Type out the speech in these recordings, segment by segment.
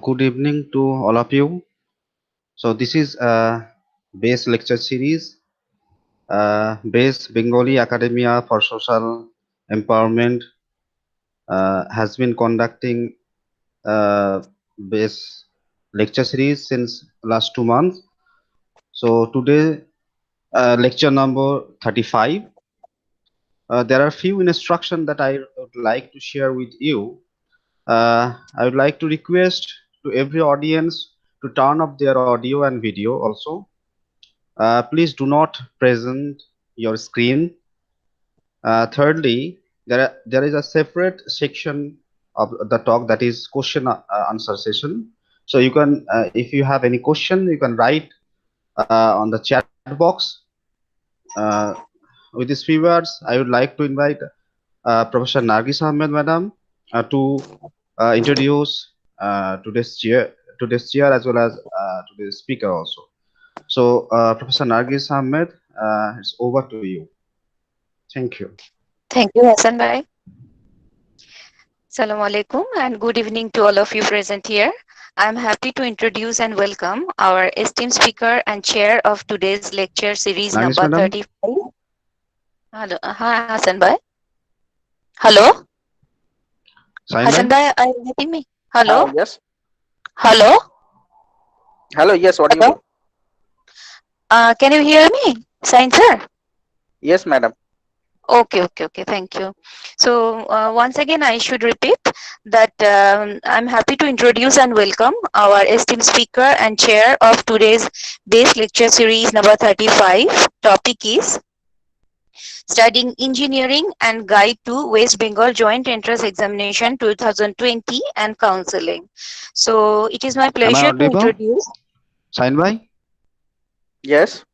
Good evening to all of you. So this is a base lecture series, base Bengali Academia for Social Empowerment has been conducting base lecture series since last 2 months. So today, lecture number 35. There are few instructions that I would like to share with you. I would like to request to every audience to turn off their audio and video also. Please do not present your screen. Thirdly, there is a separate section of the talk that is question answer session. So you can, if you have any question, you can write on the chat box. Uh, with these few words, I would like to invite Professor Nargis Ahmed, Madam, to introduce today's chair as well as today's speaker also. So, Professor Nargis Ahmed, it's over to you. Thank you. Thank you, Hassan Bhai. Assalamu alaikum and good evening to all of you present here. I'm happy to introduce and welcome our esteemed speaker and chair of today's lecture series Nargis, number Madam, 35. Hello. Hi, Hassan Bhai. Hello? Sain Hassan Bhai, Bhai, are you getting me? Hello? Yes. Hello? Hello. Yes. Hello? Audible. Can you hear me? Sain sir? Yes, madam. Okay. Thank you. So once again, I should repeat that I'm happy to introduce and welcome our esteemed speaker and chair of today's base lecture series number 35. Topic is Studying Engineering and Guide to West Bengal Joint Entrance Examination 2020 and Counseling. So it is my am I pleasure to audible? introduce. Sain Bhai, Yes.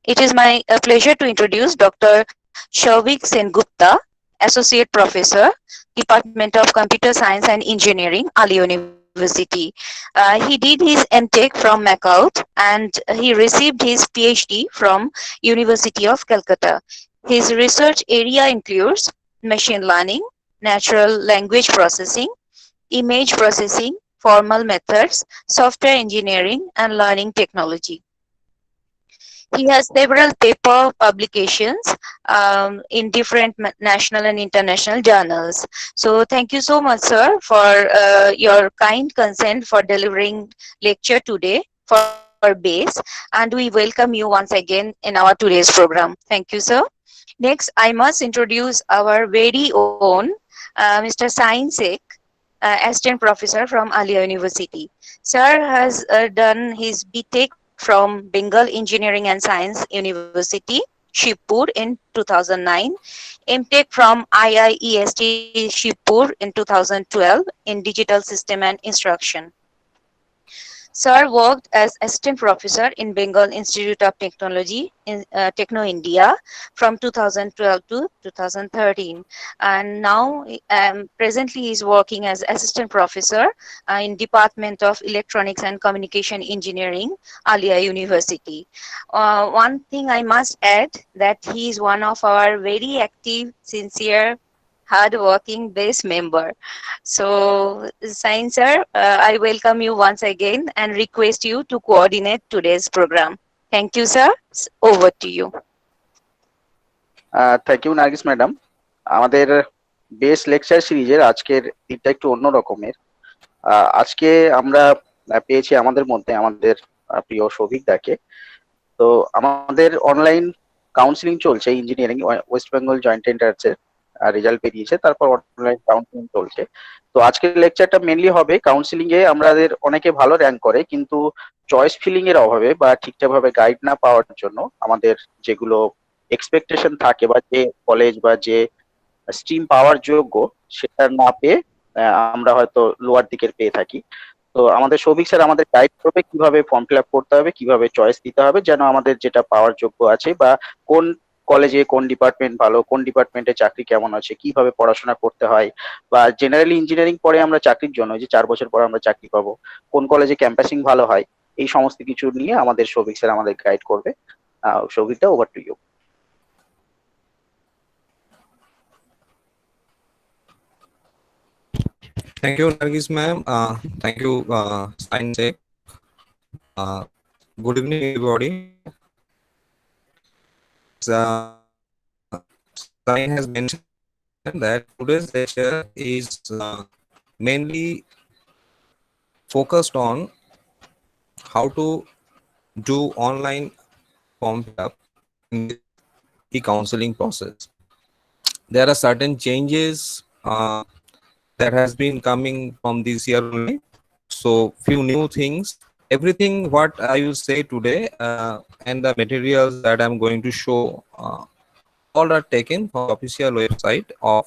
It is my pleasure to introduce Dr. Shavik Sengupta, Associate Professor, Department of Computer Science and Engineering, Ali University. He did his MTech from MACAUT and he received his PhD from University of Calcutta. His research area includes machine learning, natural language processing, image processing, formal methods, software engineering, and learning technology. He has several paper publications in different national and international journals. So thank you so much, sir, for your kind consent for delivering lecture today for base. And we welcome you once again in our today's program. Thank you, sir. Next, I must introduce our very own Mr. Sain Sheikh, assistant professor from Alia University. Sir has done his BTech from Bengal Engineering and Science University, Shibpur in 2009, MTech from IIEST Shibpur in 2012 in Digital System and Instruction. Sir worked as assistant professor in Bengal Institute of Technology in Techno India from 2012 to 2013, and now presently he is working as assistant professor in Department of Electronics and Communication Engineering, Alia University. One thing I must add that he is one of our very active, sincere, hard-working base member. So, Sain sir, I welcome you once again and request you to coordinate today's program. Thank you, sir. Over to you. Thank you, Nargis madam. আমাদের base lecture সিরিজের আজকের দিনটা একটু অন্য রকমের। আজকে আমরা পেয়েছি আমাদের মধ্যে আমাদের প্রিয় সৌভিক দাকে। তো আমাদের অনলাইন কাউন্সিলিং চলছে ইঞ্জিনিয়ারিং ওয়েস্ট বেঙ্গল জয়েন্ট এন্ট্রান্সের রেজাল্ট বেরিয়েছে, তারপর অনলাইন কাউন্সিলিং চলছে। তো আজকের লেকচারটা মেনলি হবে কাউন্সিলিং এ আমাদের অনেকে ভালো র্যাঙ্ক করে কিন্তু চয়েস ফিলিং এর অভাবে বা ঠিকঠাক ভাবে গাইড না পাওয়ার জন্য আমাদের যেগুলো এক্সপেকটেশন থাকে বা যে কলেজ বা যে স্ট্রিম পাওয়ার যোগ্য সেটা না পেয়ে আমরা হয়তো লোয়ার দিকের পেয়ে থাকি। তো আমাদের সৌভিক স্যার আমাদের গাইড করবে কিভাবে ফর্ম ফিল আপ করতে হবে, কিভাবে চয়েস দিতে হবে যেন আমাদের যেটা পাওয়ার যোগ্য আছে বা কোন কলেজে কোন ডিপার্টমেন্ট ভালো, কোন ডিপার্টমেন্টে চাকরি কেমন আছে, কিভাবে পড়াশোনা করতে হয় বা জেনারেলি ইঞ্জিনিয়ারিং পরে আমরা চাকরির জন্য যে 4 বছর পরে আমরা চাকরি পাবো, কোন কলেজে ক্যাম্পাসিং ভালো হয়, এই সমস্ত কিছু নিয়ে আমাদের সৌভিক স্যার আমাদের গাইড করবে। Souvik da, over to you. Thank you, Nargis ma'am. Thank you, Science Tech. Good evening, everybody. Science has mentioned that today's lecture is mainly focused on how to do online form fill-up in the e-counseling process. There are certain changes that has been coming from this year only. So few new things. Everything what I will say today and the materials that I'm going to show all are taken from the official website of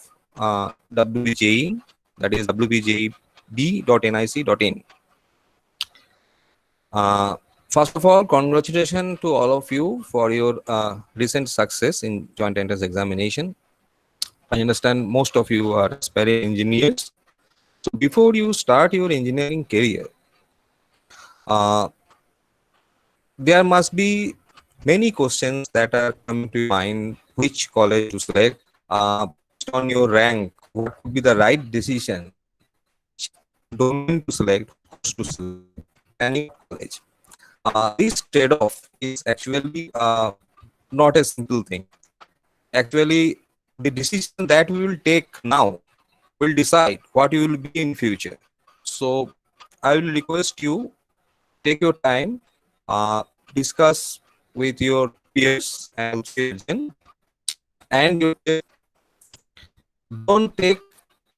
WBJE, that is wbjeb.nic.in. First of all, congratulations to all of you for your recent success in joint entrance examination. I understand most of you are aspiring engineers. So before you start your engineering career, there must be many questions that are coming to your mind: which college to select, based on your rank, what would be the right decision, domain to select, course to select, and your college. This trade-off is actually not a simple thing. Actually, the decision that we will take now will decide what you will be in future. So I will request you, take your time, discuss with your peers and children, and don't take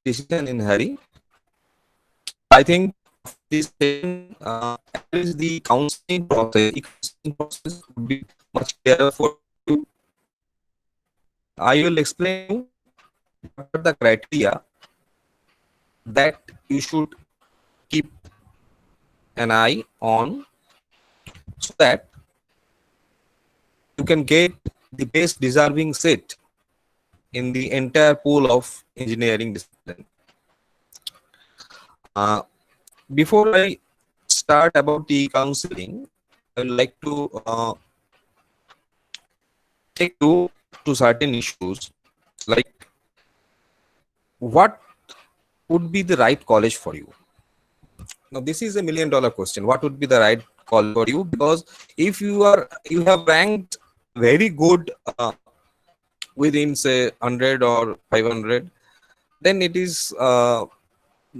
decision in hurry. I think this at least the counseling process would be much clearer for you. I will explain you what are the criteria that you should keep an eye on, so that you can get the best deserving seat in the entire pool of engineering discipline. Before I start about the counseling, I would like to take you to certain issues, like what would be the right college for you. Now this is a $1 million question. What would be the right college for you? Because if you have ranked very good within say 100 or 500, then it is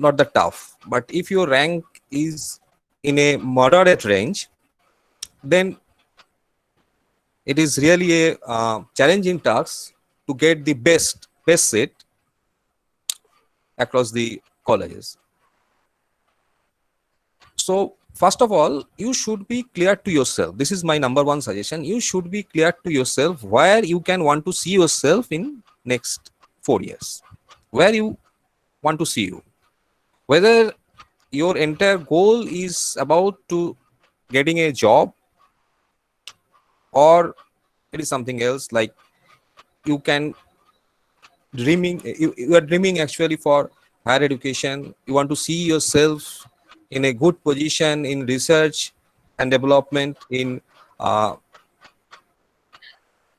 not that tough. But if your rank is in a moderate range, then it is really a challenging task to get the best seat across the colleges. So first of all, you should be clear to yourself. This is my number one suggestion. You should be clear to yourself where you can want to see yourself in next 4 years, where you want to see you, whether your entire goal is about to getting a job, or it is something else, like you can you are dreaming actually for higher education. You want to see yourself in a good position in research and development in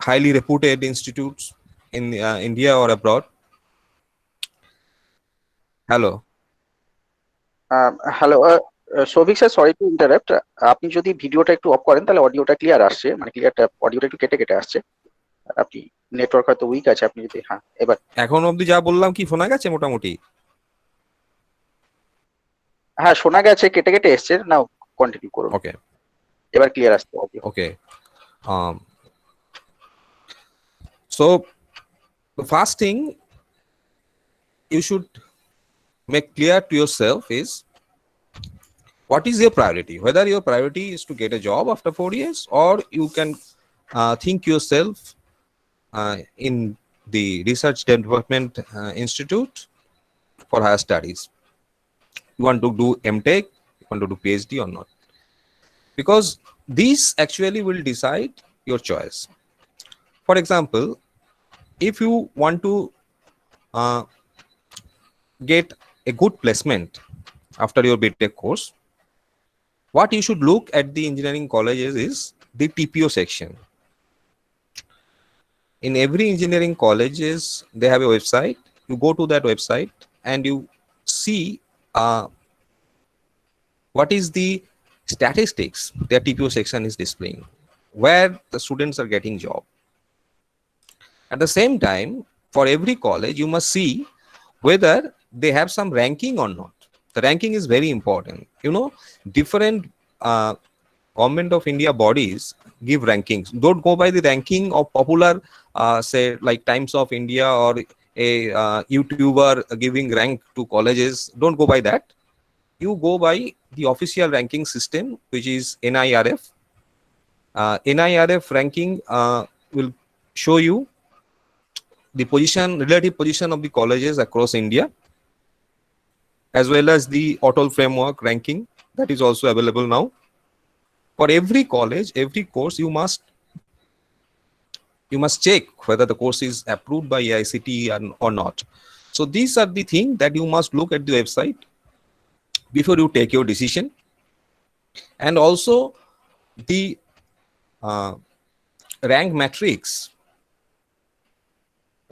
highly reputed institutes in India or abroad. Hello. Hello Souvik sir, sorry to interrupt. আপনি যদি ভিডিওটা একটু of করেন তাহলে অডিওটা clear আসছে, মানে অডিওটা একটু কেটে কেটে আসছে। আপনি নেটওয়ার্ক হয়তো উইক আছে, আপনি যদি এবার এখন অবধি যা বললাম কি শোনা গেছে মোটামুটি? শোনা গেছে, কেটে কেটে এসছে। নাও কন্টিনিউ করুন। ওকে, এবার ক্লিয়ার আসছে audio. Okay, so the first thing you should make clear to yourself is what is your priority. Whether your priority is to get a job after 4 years, or you can think yourself in the research development institute for higher studies. You want to do MTech, you want to do PhD or not, because these actually will decide your choice. For example, if you want to get a good placement after your BTech course, what you should look at the engineering colleges is the TPO section. In every engineering colleges, they have a website. You go to that website and you see what is the statistics their TPO section is displaying, where the students are getting job. At the same time, for every college, you must see whether they have some ranking or not. The ranking is very important. You know, different government of India bodies give rankings. Don't go by the ranking of popular, say like Times of India or a YouTuber giving rank to colleges. Don't go by that. You go by the official ranking system, which is NIRF. NIRF ranking will show you the position, relative position of the colleges across India, as well as the AUTOL framework ranking that is also available now. For every college, every course, you must check whether the course is approved by AICTE or not. So these are the things that you must look at the website before you take your decision. And also the rank matrix,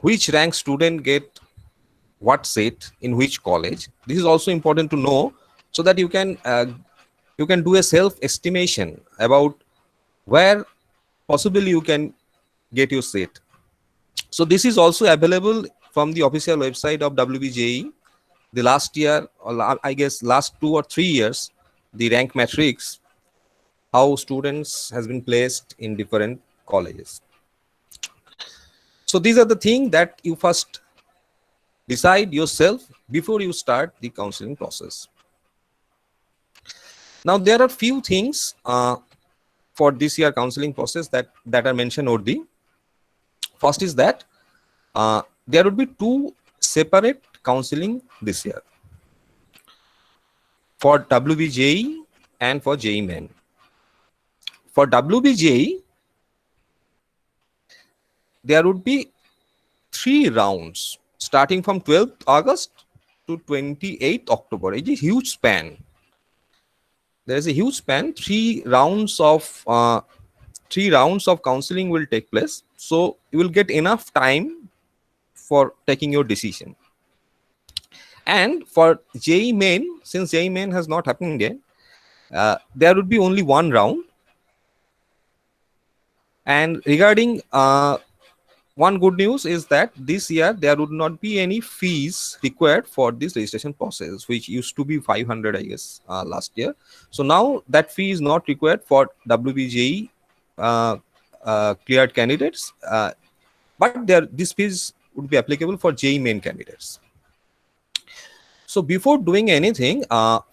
which rank student get what seat in which college. This is also important to know, so that you can do a self estimation about where possibly you can get your seat. So this is also available from the official website of WBJE. The last year, or I guess last 2 or 3 years, the rank matrix, how students has been placed in different colleges. So these are the things that you first decide yourself before you start the counseling process. Now there are few things for this year counseling process that are mentioned over the. First is that there would be 2 separate counseling this year for WBJE and for JEE Main. For WBJE, there would be 3 rounds starting from 12th August to 28th October. It's a huge span. There is a huge span. 3 rounds of counseling will take place. So you will get enough time for taking your decision. And for JEE Main, since JEE Main has not happened yet, there would be only 1 round. And regarding one good news is that this year there would not be any fees required for this registration process, which used to be 500, I guess, last year. So now that fee is not required for WBJE cleared candidates, but this fees would be applicable for JEE Main candidates. So before doing anything,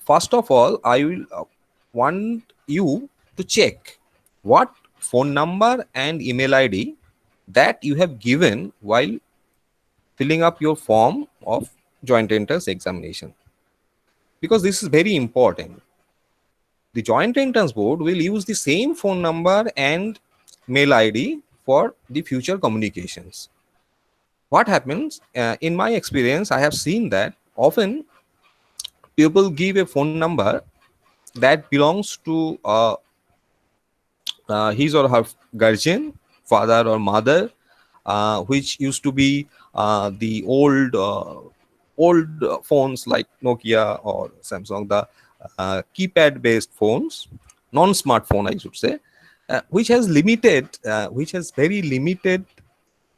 first of all, I will want you to check what phone number and email ID that you have given while filling up your form of joint entrance examination, because this is very important. The joint entrance board will use the same phone number and mail ID for the future communications. What happens, in my experience, I have seen that often people give a phone number that belongs to his or her guardian, father or mother, which used to be the old phones like Nokia or Samsung, the keypad based phones, non-smartphone I should say, which has very limited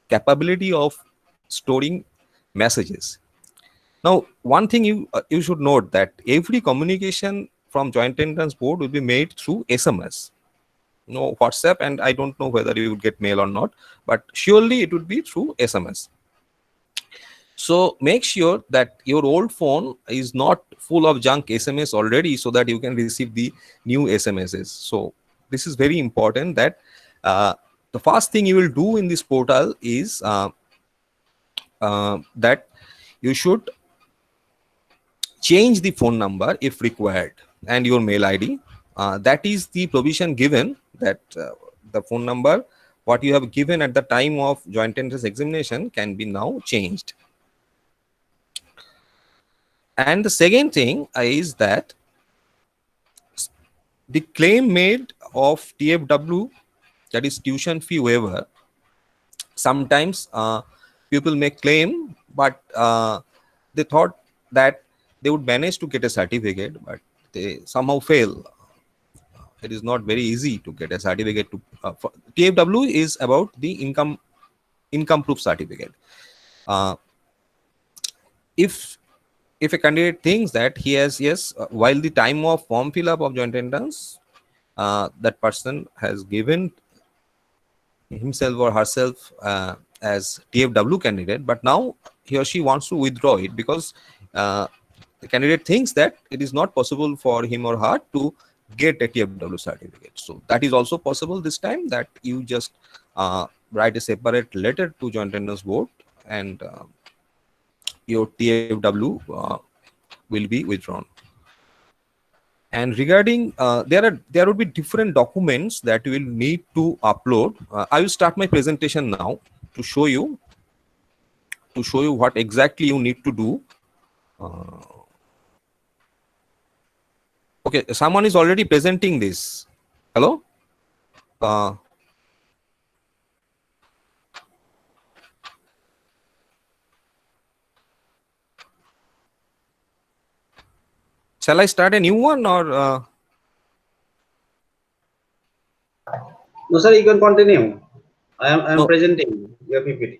capability of storing messages. Now, one thing you should note that every communication from joint entrance board will be made through SMS. No WhatsApp, and I don't know whether you would get mail or not, but surely it would be through SMS. So make sure that your old phone is not full of junk SMS already, so that you can receive the new SMSs. So this is very important, that the first thing you will do in this portal is that you should change the phone number if required and your mail ID. That is the provision given, that the phone number what you have given at the time of joint entrance examination can be now changed. And the second thing is that the claim made of TFW, that is tuition fee waiver, sometimes people may claim, but they thought that they would manage to get a certificate, but they somehow fail. It is not very easy to get a certificate. TFW is about the income proof certificate. If a candidate thinks that he has, yes, while the time of form fill up of joint entrance, that person has given himself or herself as TFW candidate, but now he or she wants to withdraw it because the candidate thinks that it is not possible for him or her to get a TFW certificate. So that is also possible this time, that you just write a separate letter to Joint Entrance Board and your TFW will be withdrawn. And regarding there would be different documents that you will need to upload. I will start my presentation now to show you what exactly you need to do. Okay, someone is already presenting this. Hello. Shall I start a new one or? No, sir, you can continue. I am No. presenting your PPT.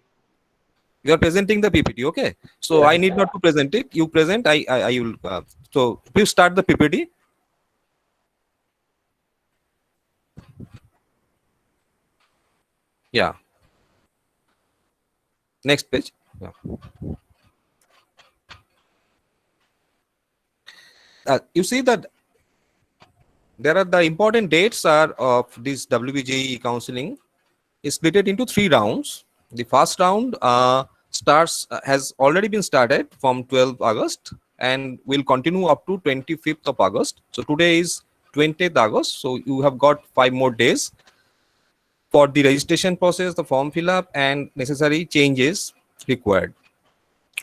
You are presenting the PPT, okay? So Yeah. I need not to present it. You present. I will. So please start the PPT. Yeah. Next page. Yeah. You see that there are the important dates are of this WBJE counseling is split into 3 rounds. The first round has already been started from 12th August and will continue up to 25th of August. So today is 20th August. So you have got 5 more days for the registration process, the form fill up, and necessary changes required.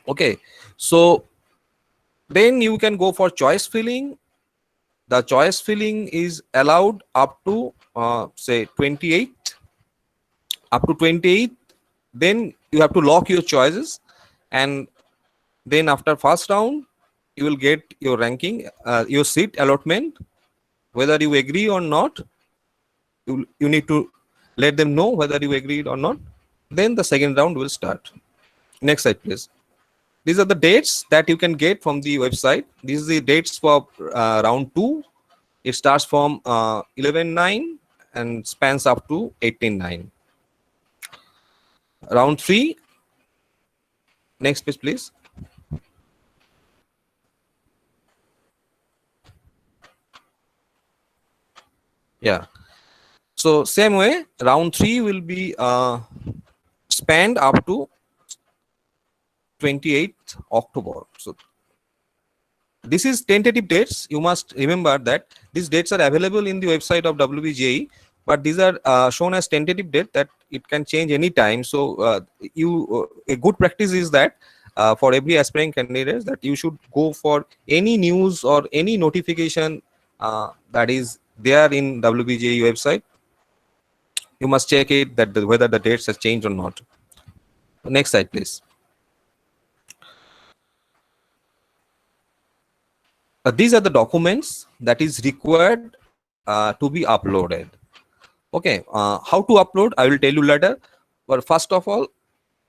Okay, so then you can go for choice filling. The choice filling is allowed up to say 28th, up to 28th. Then you have to lock your choices, and then after first round you will get your ranking, your seat allotment. Whether you agree or not, you need to let them know whether you agreed or not. Then the second round will start. Next slide, please. These are the dates that you can get from the website. These are the dates for round 2. It starts from 11/9 and spans up to 18/9. Round 3. Next page, please. Yeah. So same way, round 3 will be spanned up to 28th October. So this is tentative dates. You must remember that these dates are available in the website of WBJE, but these are shown as tentative date, that it can change any time. So a good practice is that for every aspiring candidate, that you should go for any news or any notification that is there in WBJE website. You must check it that whether the dates has changed or not. Next slide, please. These are the documents that is required to be uploaded. Okay, how to upload, I will tell you later. But first of all,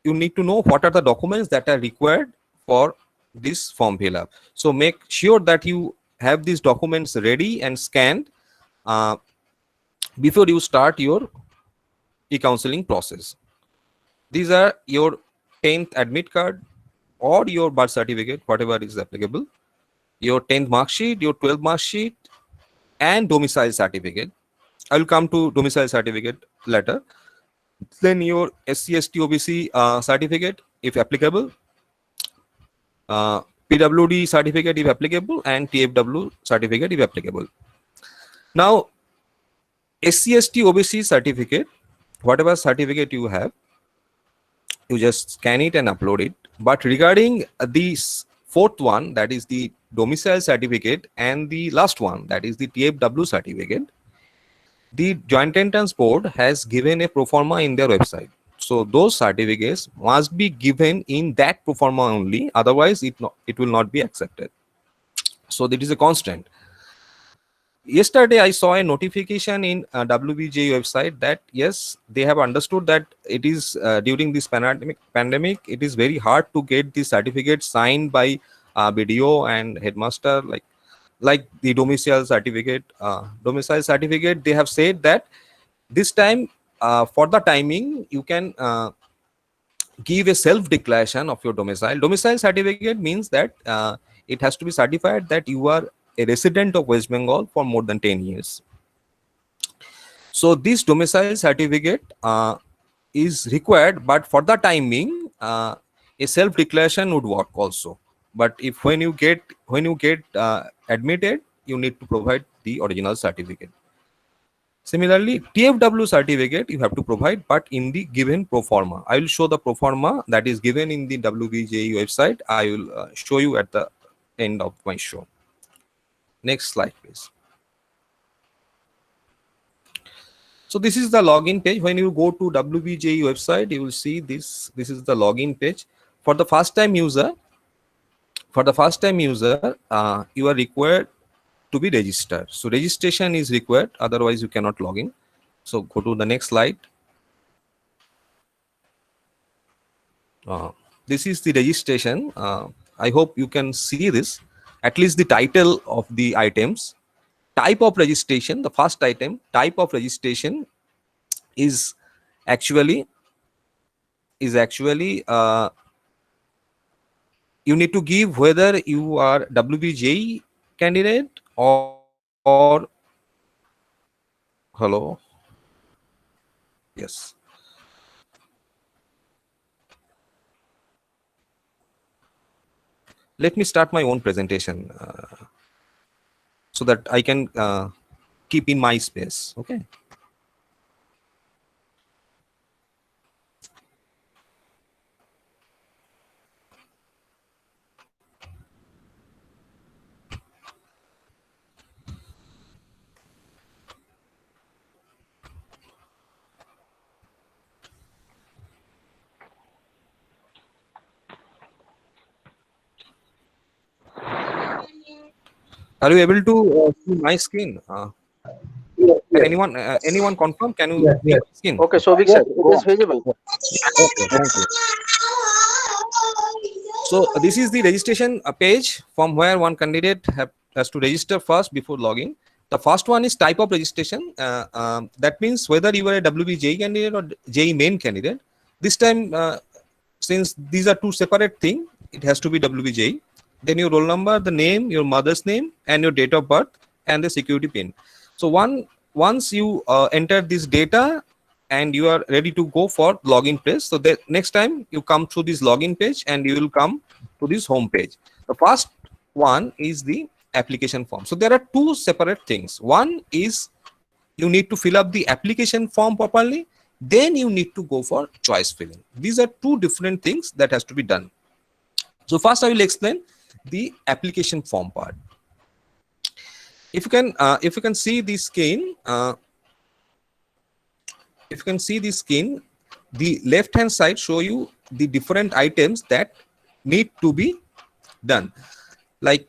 you need to know what are the documents that are required for this form fill up. So make sure that you have these documents ready and scanned before you start your e-counseling process. These are your 10th admit card or your birth certificate, whatever is applicable, your 10th mark sheet, your 12th mark sheet, and domicile certificate. I will come to domicile certificate later. Then your SC, ST, OBC certificate, if applicable, PWD certificate if applicable, and TFW certificate if applicable. Now, SC, ST, OBC certificate, whatever certificate you have, you just scan it and upload it. But regarding the fourth one, that is the domicile certificate, and the last one, that is the TFW certificate, the Joint Entrance Board has given a pro forma in their website. So those certificates must be given in that pro forma only, otherwise it will not be accepted. So that is a constant. Yesterday I saw a notification in WBJ website that yes, they have understood that it is during this pandemic it is very hard to get the certificate signed by BDO and headmaster, like the domicile certificate. They have said that this time for the timing you can give a self declaration of your domicile certificate. Means that it has to be certified that you are a resident of West Bengal for more than 10 years. So this domicile certificate is required, but for the timing a self declaration would work also. But if when you get admitted, you need to provide the original certificate. Similarly, TFW certificate you have to provide, but in the given pro forma. I will show the pro forma that is given in the WBJE website. I will show you at the end of my show. Next slide, please. So this is the login page. When you go to WBJE website, you will see this. This is the login page. For the first time user, you are required to be registered. So registration is required, otherwise you cannot log in. So go to the next slide. This is the registration. I hope you can see this, at least the title of the items. Type of registration, the first item, type of registration is actually you need to give whether you are WBJE candidate or hello. Yes. Let me start my own presentation so that I can keep in my space. Okay. Are you able to see my screen? Can anyone confirm? Can you see my screen? Okay, Souvik sir, it is visible. Okay, thank you. So this is the registration page from where one candidate has to register first before logging. The first one is type of registration. That means whether you are a WBJE candidate or JE main candidate. This time, since these are two separate things, it has to be WBJE. Then your roll number, the name, your mother's name, and your date of birth, and the security pin. So once you enter this data and you are ready to go for login page, so the next time you come through this login page and you will come to this home page. The first one is the application form. So there are two separate things. One is you need to fill up the application form properly, then you need to go for choice filling. These are two different things that has to be done. So first I will explain the application form part. If you can see the screen, the left hand side show you the different items that need to be done, like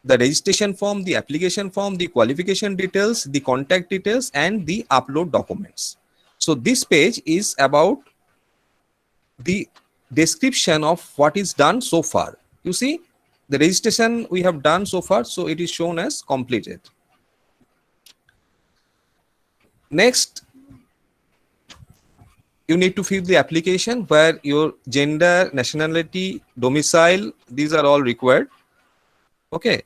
the registration form, the application form, the qualification details, the contact details, and the upload documents. So this page is about the description of what is done so far. You see, the registration we have done so far, so it is shown as completed. Next, you need to fill the application where your gender, nationality, domicile, these are all required. Okay.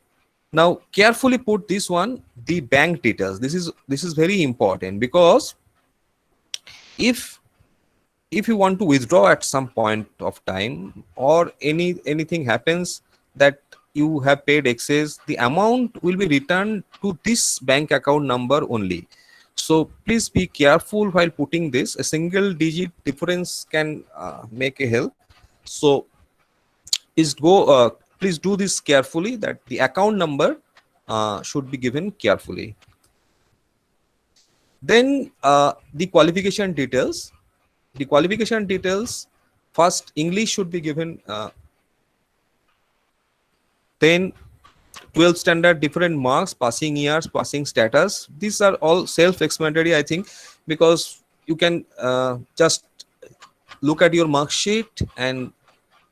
Now carefully put this one, the bank details. This is very important, because if you want to withdraw at some point of time, or anything happens that you have paid excess, the amount will be returned to this bank account number only. So please be careful while putting this. A single digit difference can make a help. So please please do this carefully, that the account number should be given carefully. Then the qualification details. The qualification details, first English should be given, then 12th standard, different marks, passing years, passing status. These are all self-explanatory, I think, because you can just look at your mark sheet and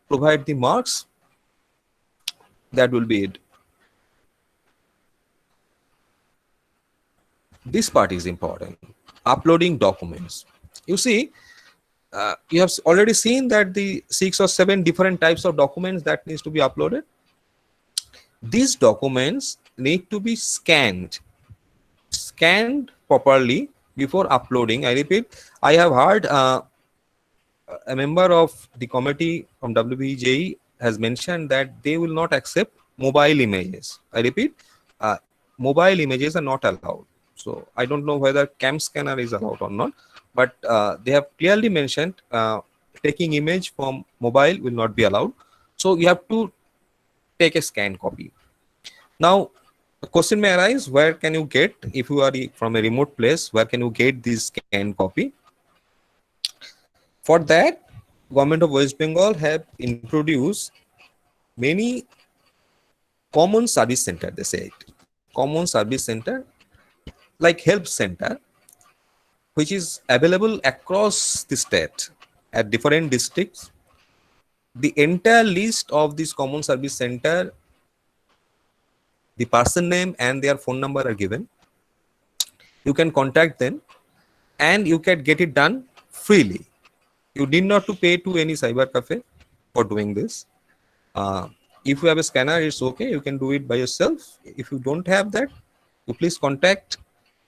provide the marks. That will be it. This part is important. Uploading documents. You see, you have already seen that the 6 or 7 different types of documents that needs to be uploaded. These documents need to be scanned properly before uploading. I repeat, I have heard a member of the committee from WBJE has mentioned that they will not accept mobile images. I repeat, mobile images are not allowed. So I don't know whether cam scanner is allowed or not, but they have clearly mentioned taking image from mobile will not be allowed. So you have to take a scan copy. Now, the question may arise, where can you get, if you are from a remote place, where can you get this scan copy? For that, Government of West Bengal have introduced many common service center, they say it. Common service center, like help center, which is available across the state at different districts. The entire list of this common service center, the person name and their phone number are given. You can contact them and you can get it done freely. You need not to pay to any cyber cafe for doing this. If you have a scanner, it's okay. You can do it by yourself. If you don't have that, you please contact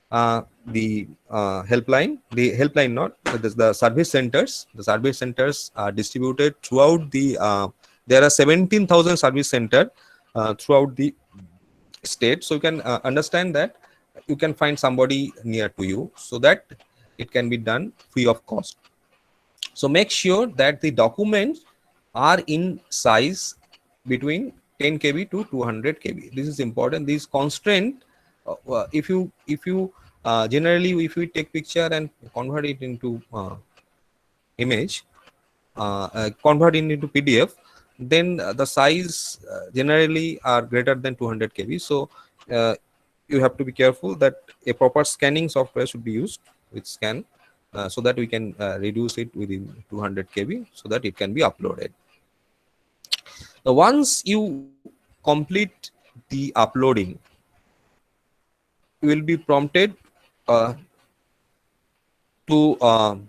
the helpline. The helpline, not the service centers. The service centers are distributed throughout the. There are 17,000 service centers throughout the state. So you can understand that you can find somebody near to you, so that it can be done free of cost. So make sure that the documents are in size between 10 KB to 200 KB. This is important. This constraint, if you generally, if we take picture and convert it into image, convert it into PDF, then the size generally are greater than 200 KB. So you have to be careful that a proper scanning software should be used with scan, so that we can reduce it within 200 KB, so that it can be uploaded. Now, once you complete the uploading, you will be prompted to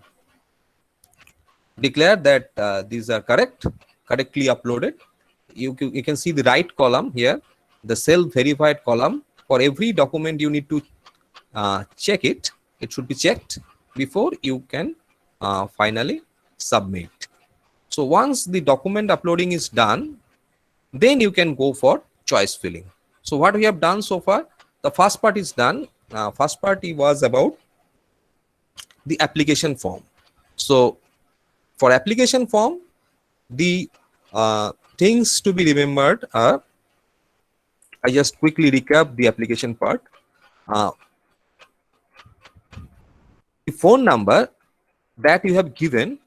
declare that these are correctly uploaded. You can see the right column here, the self-verified column. For every document, you need to check it. It should be checked before you can finally submit. So once the document uploading is done, then you can go for choice filling. So what we have done so far, the first part is done. First part was about the application form. So for application form, the things to be remembered are, I just quickly recap the application part. The phone number that you have given,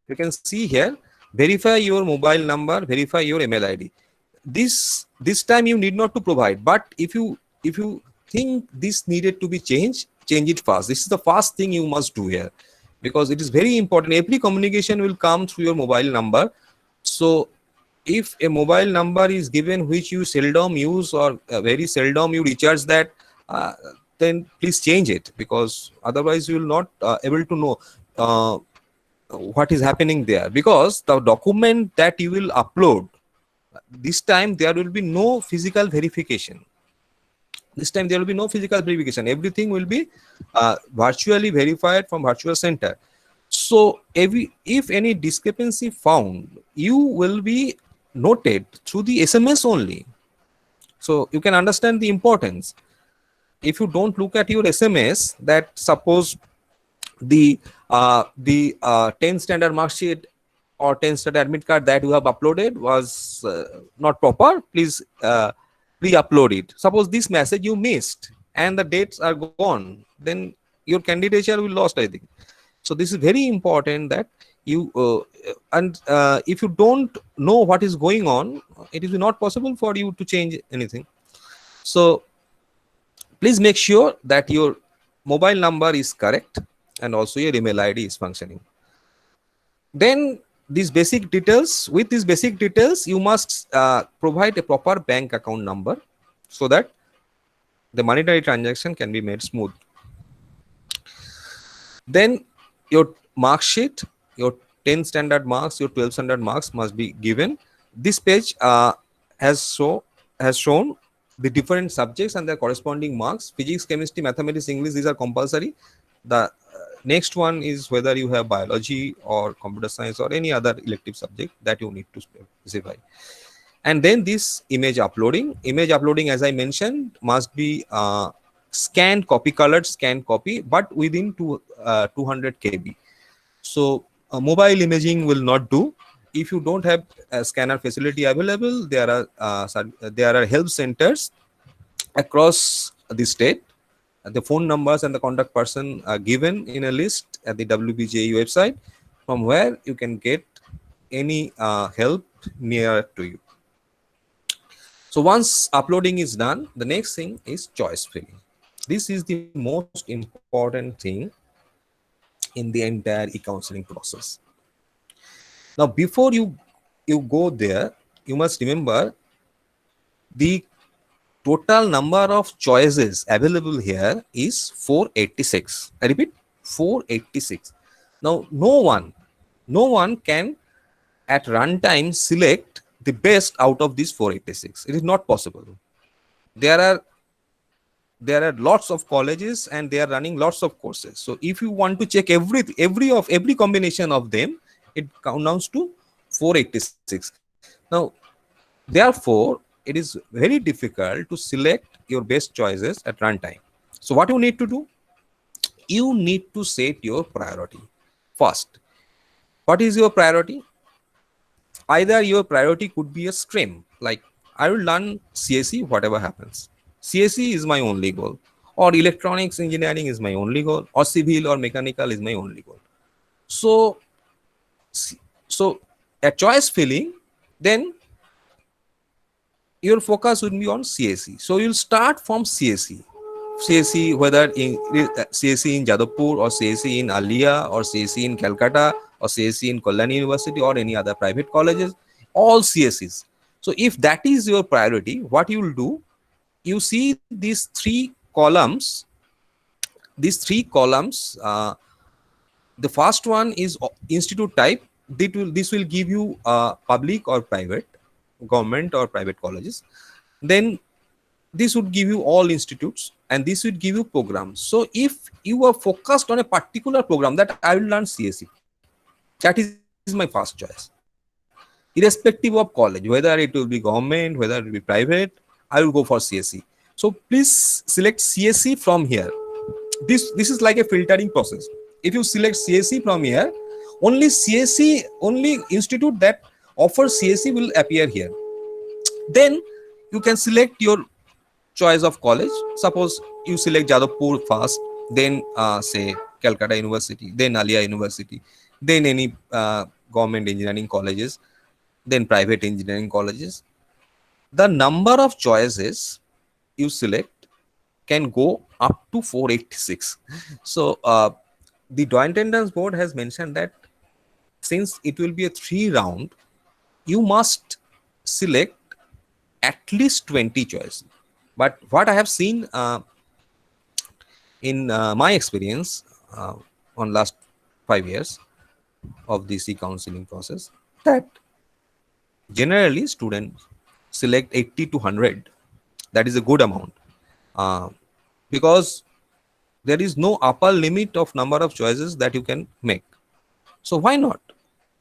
you can see here, verify your mobile number, verify your email ID. This time you need not to provide, but if you think this needed to be changed, change it fast. This is the first thing you must do here, because it is very important. Every communication will come through your mobile number. So if a mobile number is given which you seldom use or very seldom you recharge that, then please change it, because otherwise you will not able to know what is happening there. Because the document that you will upload, this time there will be no physical verification. This time there will be no physical verification. Everything will be virtually verified from virtual center. So if any discrepancy found, you will be noted through the SMS only. So you can understand the importance. If you don't look at your SMS, that suppose the 10th standard mark sheet or 10 standard admit card that you have uploaded was not proper, please re-upload it. Suppose this message you missed and the dates are gone, then your candidature will lost, I think. So this is very important that you if you don't know what is going on, it is not possible for you to change anything. So please make sure that your mobile number is correct and also your email ID is functioning. Then these basic details, with these basic details, you must provide a proper bank account number so that the monetary transaction can be made smooth. Then your mark sheet, your 10 standard marks, your 12 standard marks must be given. This page has shown the different subjects and their corresponding marks. Physics, chemistry, mathematics, English, these are compulsory. The next one is whether you have biology or computer science or any other elective subject that you need to specify. And then this image uploading, as I mentioned, must be scanned copy, colored scanned copy, but within 200 KB. So mobile imaging will not do. If you don't have a scanner facility available, there are help centers across the state. The phone numbers and the contact person are given in a list at the WBJE website, from where you can get any help near to you. So once uploading is done, the next thing is choice filling. This is the most important thing in the entire e-counseling process. Now, before you go there, you must remember the total number of choices available here is 486. I repeat, 486. Now, no one can at runtime select the best out of these 486. It is not possible. There are lots of colleges and they are running lots of courses. So if you want to check every combination of them, it counts to 486. Now, therefore, it is very difficult to select your best choices at runtime. So what you need to do? You need to set your priority first. What is your priority? Either your priority could be a stream, like I will learn CSE, whatever happens. CSE is my only goal, or electronics engineering is my only goal, or civil or mechanical is my only goal. So a choice filling, then your focus would be on CSE. So you'll start from CSE. CSE, whether in CSE in Jadavpur or CSE in Alia or CSE in Calcutta or CSE in Kalyani University or any other private colleges, all CSEs. So if that is your priority, what you will do, you see these three columns. The first one is institute type. This will give you public or private, government or private colleges. Then this would give you all institutes, and this would give you programs. So if you are focused on a particular program, that I will learn CSE, that is my first choice, irrespective of college, whether it will be government, whether it will be private, I will go for CSE. So please select CSE from here. This is like a filtering process. If you select CSE from here, only institute that offers CSE will appear here. Then you can select your choice of college. Suppose you select Jadavpur first, then say Calcutta University, then Alia University, then any government engineering colleges, then private engineering colleges. The number of choices you select can go up to 486. So the Joint Entrance Board has mentioned that since it will be a 3-round, you must select at least 20 choices. But what I have seen in my experience on last 5 years of this e-counseling process, that generally students select 80 to 100. That is a good amount because there is no upper limit of number of choices that you can make. So why not?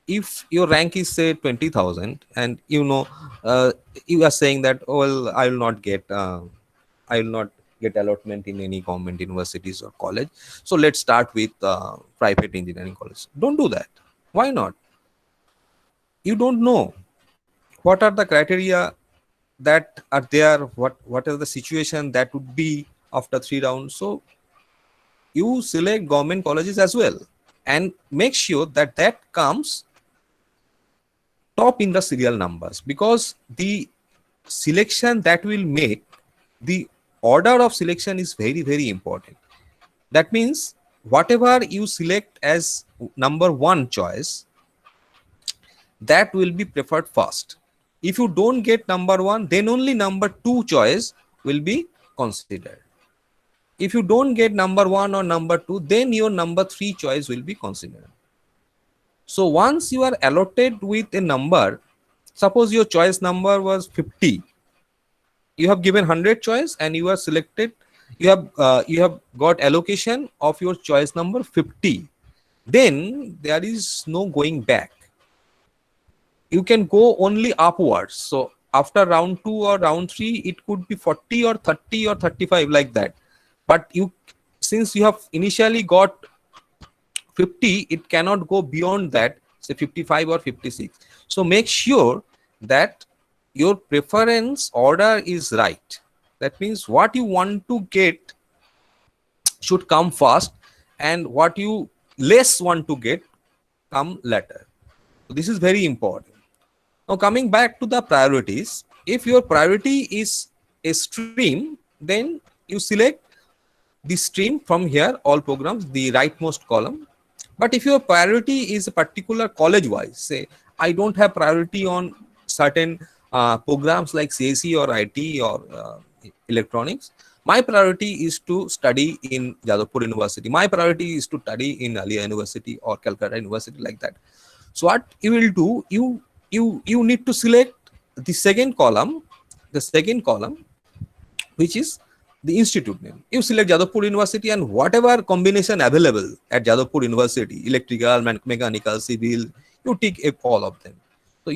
If your rank is say 20,000 and you are saying that, oh, well, I will not get allotment in any government universities or college, so let's start with private engineering college. Don't do that. Why not? you don't know what are the criteria that are there, what are the situation that would be after 3 rounds. So you select government colleges as well, and make sure that that comes top in the serial numbers, because the selection that will make, the order of selection is very very important. That means whatever you select as number one choice, that will be preferred first. If you don't get number one, then only number two choice will be considered. If you don't get number one or number two, then your number three choice will be considered. So once you are allotted with a number, suppose your choice number was 50, you have given 100 choice and you are selected, you have got allocation of your choice number 50, then there is no going back. You can go only upwards. So after round 2 or round 3, it could be 40 or 30 or 35, like that. But you, since you have initially got 50, it cannot go beyond that, say 55 or 56. So make sure that your preference order is right. That means what you want to get should come first, and what you less want to get come later. So this is very important. Now coming back to the priorities, if your priority is a stream, then you select the stream from here, all programs, the rightmost column. But if your priority is a particular college wise, say I don't have priority on certain programs like CSE or IT or electronics, my priority is to study in Jadavpur University, my priority is to study in Alia University or Calcutta University, like that. So what you will do, you need to select the second column, which is the institute name. You select Jadavpur University and whatever combination available at Jadavpur University, electrical, mechanical, civil, you tick all of them. So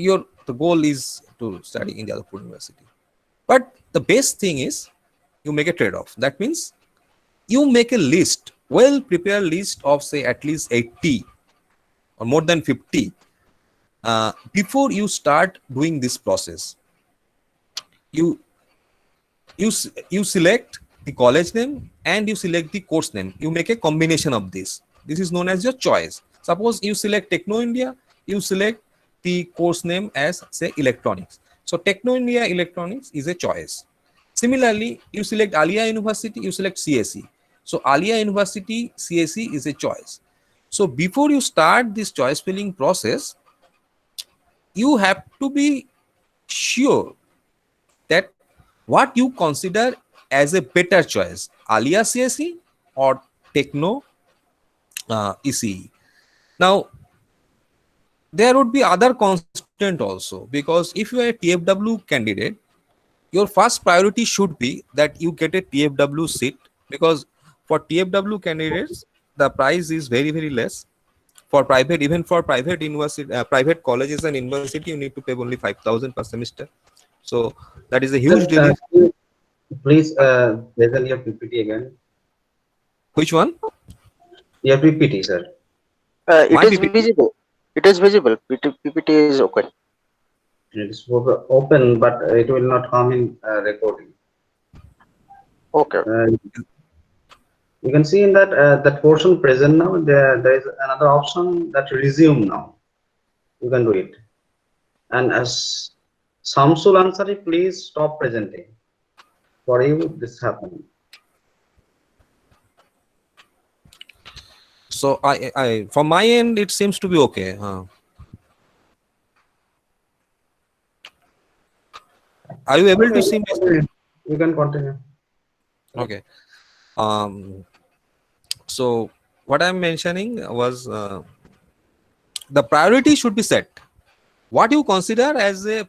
the goal is to study in Jadavpur University. But the best thing is you make a trade-off. That means you make a list, well prepared list of say at least 80 or more than 50 before you start doing this process. You select the college name and you select the course name. You make a combination of this. This is known as your choice. Suppose you select Techno India, you select the course name as say electronics. So Techno India electronics is a choice. Similarly, you select Alia University, you select CSE. So Alia University CSE is a choice. So before you start this choice filling process, you have to be sure that what you consider as a better choice, Alia CSE or Techno ECE. Now, there would be other constant also, because if you are a TFW candidate, your first priority should be that you get a TFW seat, because for TFW candidates, the price is very, very less. For private, even for private university, private colleges and university, you need to pay only 5,000 per semester. So that is a huge Sir, delay. please present your PPT again. Which one? Your PPT, sir. It My is PPT. visible. It is visible. PPT is open. It is open, but it will not come in recording. Okay. You can see in that that portion present now. There is another option that resume now. You can do it. And as Samsul Ansari, please stop presenting. For you, this happened. So I from my end, it seems to be okay. Are you able to see me? You can continue. Okay. So what I'm mentioning was the priority should be set. What you consider as a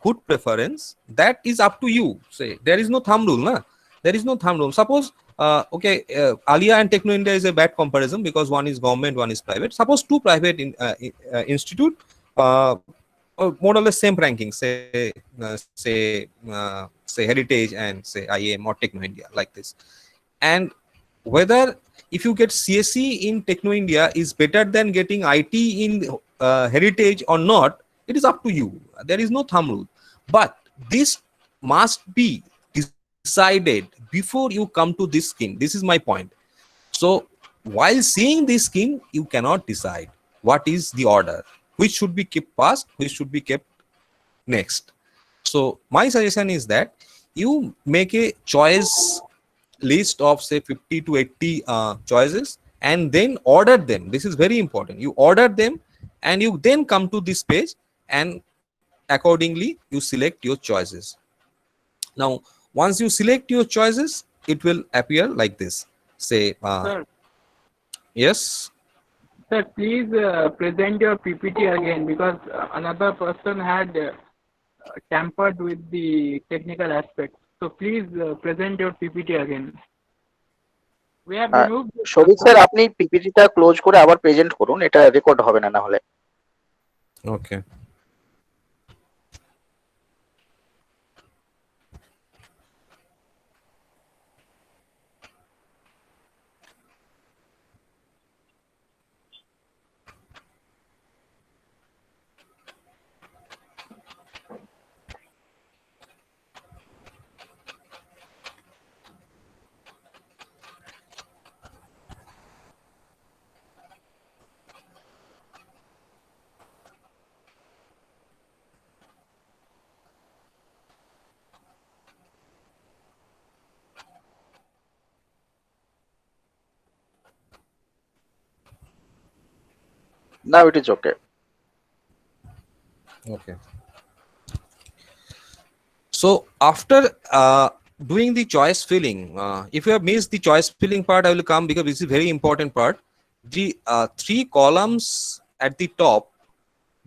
good preference, that is up to you. Say there is no thumb rule, na? There is no thumb rule. Suppose Alia and Techno India is a bad comparison because one is government, one is private. Suppose two private institute, or more or less same ranking, say Heritage and say IAM or Techno India, like this. And whether if you get CSE in Techno India is better than getting IT in Heritage or not, It is up to you. There is no thumb rule. But this must be decided before you come to this scheme. This is my point. So while seeing this scheme, you cannot decide what is the order, which should be kept first, which should be kept next. So my suggestion is that you make a choice list of say 50 to 80 choices and then order them. This is very important. You order them and you then come to this page and accordingly you select your choices. Now once you select your choices, it will appear like this. Say Sir, yes. sir, please present your PPT again, because another person had tampered with the technical aspect. So please present your PPT again. We have removed. Shovik sir আপনি পিপিটিটা close করে আবার present করুন, এটা record হবে না হলে। Okay. Now it is okay. Okay. So after doing the choice filling, if you have missed the choice filling part, I will come because this is very important part. The 3 columns at the top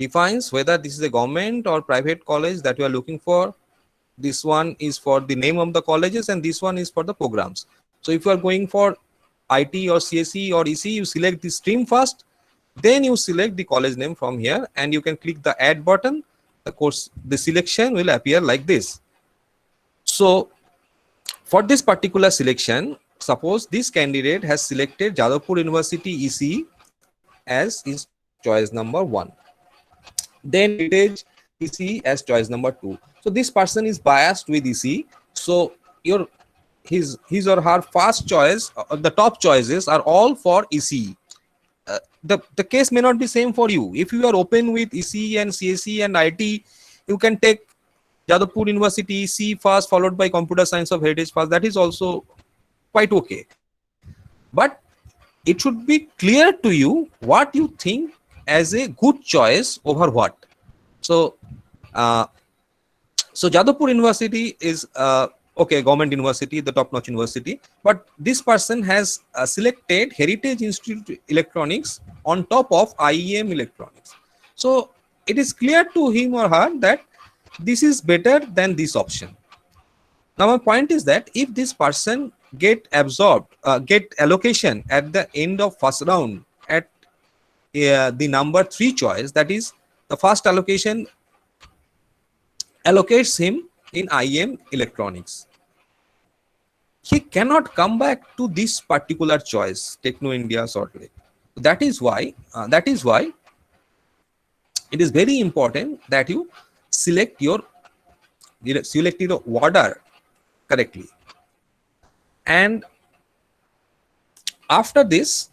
defines whether this is a government or private college that you are looking for. This one is for the name of the colleges and this one is for the programs. So if you are going for IT or CSE or EC, you select the stream first, then you select the college name from here and you can click the add button. Of course, the selection will appear like this. So for this particular selection, suppose this candidate has selected Jadavpur University EC as his choice number 1. Then Heritage EC as choice number 2. So this person is biased with EC. So his or her first choice, the top choices are all for EC. The case may not be same for you. If you are open with EC and CSE and IT, you can take Jadavpur University EC first, followed by Computer Science of Heritage first. That is also quite okay. But it should be clear to you what you think as a good choice over what. So, Jadavpur University is okay, government university, the top-notch university, but this person has selected Heritage Institute Electronics on top of IEM Electronics. So it is clear to him or her that this is better than this option. Now my point is that if this person get allocation at the end of first round at the number 3 choice, that is the first allocation allocates him in IEM Electronics, he cannot come back to this particular choice, Techno India Salt Lake. That is why it is very important that you select your order correctly. And after this,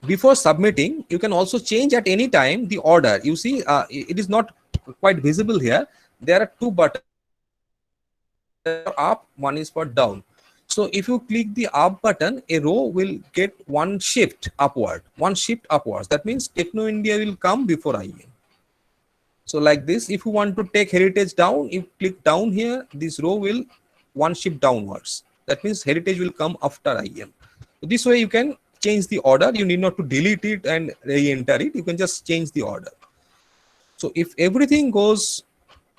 before submitting, you can also change at any time the order. You see, it is not quite visible here. There are 2 buttons, up, one is for down. So if you click the up button, a row will get one shift upwards. That means Techno India will come before IEM. So like this, if you want to take Heritage down, you click down here, this row will one shift downwards. That means Heritage will come after IEM. So this way you can change the order. You need not to delete it and re-enter it. You can just change the order. So if everything goes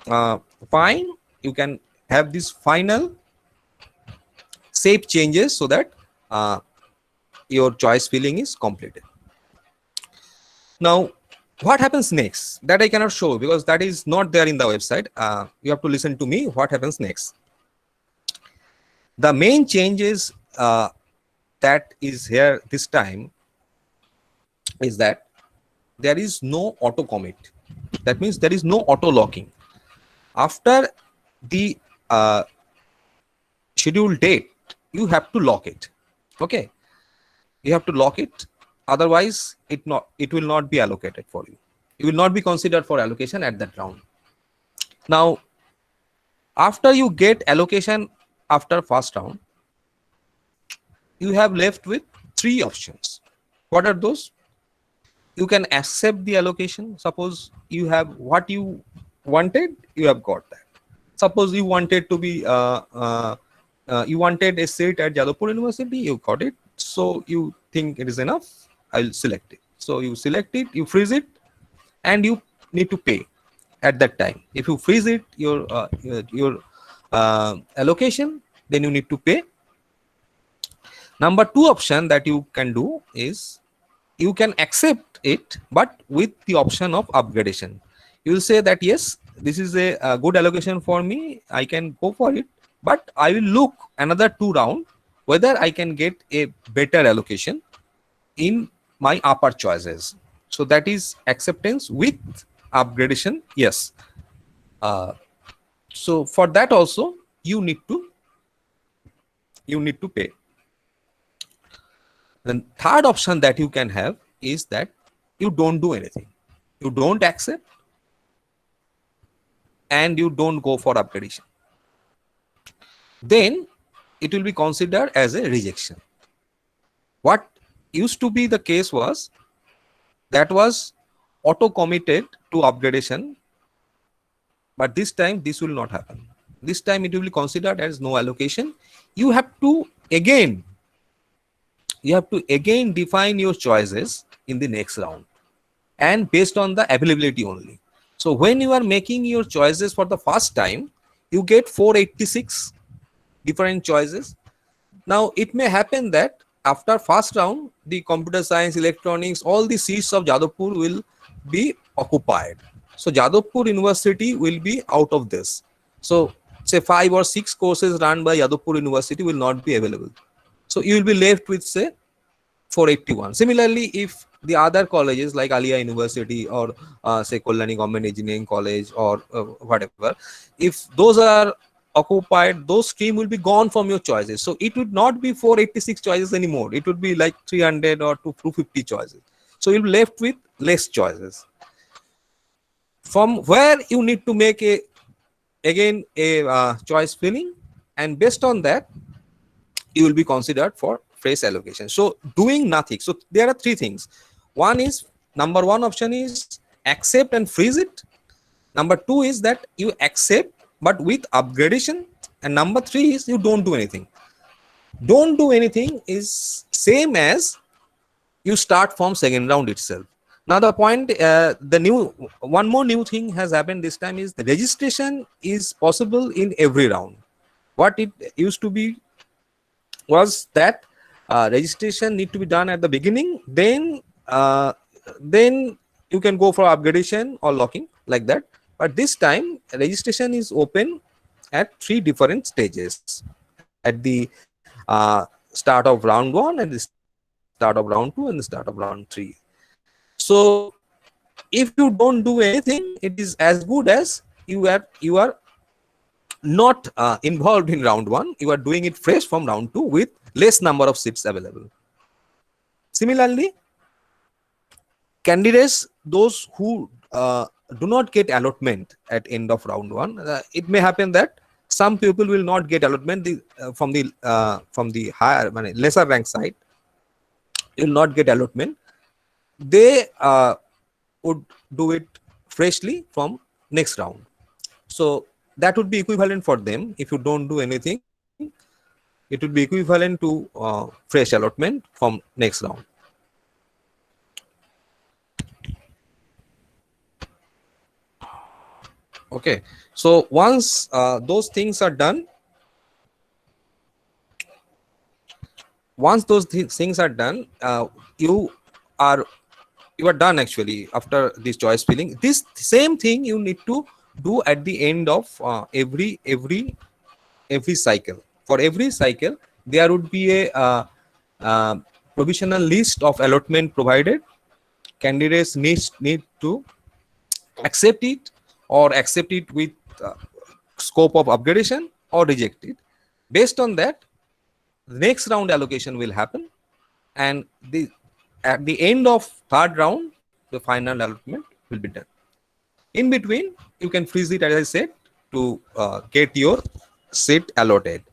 fine, you can have this final save changes so that your choice filling is completed. Now, what happens next? That I cannot show because that is not there in the website. You have to listen to me. What happens next? The main changes that is here this time is that there is no auto commit. That means there is no auto locking. After the scheduled date, you have to lock it. Okay, you have to lock it. Otherwise, it will not be allocated for you. You will not be considered for allocation at that round. Now, after you get allocation after first round, you have left with 3 options. What are those? You can accept the allocation. Suppose you have what you wanted, you have got that. Suppose you wanted to be you wanted a seat at Jadavpur University, you got it. So you think it is enough, I'll select it. So you select it, you freeze it, and you need to pay at that time. If you freeze it, your allocation, then you need to pay. Number 2 option that you can do is you can accept it, but with the option of upgradation. You will say that yes, this is a good allocation for me, I can go for it, but I will look another 2 rounds whether I can get a better allocation in my upper choices. So that is acceptance with upgradation. Yes. So for that also you need to pay. The third option that you can have is that you don't do anything. You don't accept and you don't go for upgradation. Then it will be considered as a rejection. What used to be the case was that was auto committed to upgradation, but this time this will not happen. This time it will be considered as no allocation. You have to again define your choices in the next round, and based on the availability only. So when you are making your choices for the first time, you get 486 different choices. Now it may happen that after first round, the computer science, electronics, all the seats of Jadavpur will be occupied. So Jadavpur University will be out of this. So say 5 or 6 courses run by Jadavpur University will not be available. So you will be left with say 481. Similarly, if the other colleges like Alia University or say Kollani Government Engineering College or whatever, if those are occupied, those stream will be gone from your choices. So it would not be 486 choices anymore. It would be like 300 or 250 choices. So you'll be left with less choices. From where you need to make a choice filling, and based on that, you will be considered for fresh allocation. So doing nothing. So there are 3 things. One is, number 1 option is accept and freeze it. Number 2 is that you accept but with upgradation, and number 3 is you don't do anything. Don't do anything is same as you start from second round itself. Now the point, one more new thing has happened this time is the registration is possible in every round. What it used to be was that registration need to be done at the beginning, then you can go for upgradation or locking like that. But this time registration is open at 3 different stages: at the start of round 1, at the start of round 2, and the start of round 3. So if you don't do anything, it is as good as you are not involved in round 1. You are doing it fresh from round 2 with less number of seats available. Similarly, candidates, those who do not get allotment at end of round 1, it may happen that some people will not get allotment from the higher, lesser rank side, will not get allotment. They would do it freshly from next round. So that would be equivalent for them. If you don't do anything, it would be equivalent to fresh allotment from next round. Okay, so once those things are done, you are done actually after this choice filling. This same thing you need to do at the end of every cycle. For every cycle, there would be a provisional list of allotment provided. Candidates need to accept it or accept it with scope of upgradation or reject it. Based on that, the next round allocation will happen, and at the end of third round, the final allotment will be done. In between, you can freeze it, as I said, to get your seat allotted.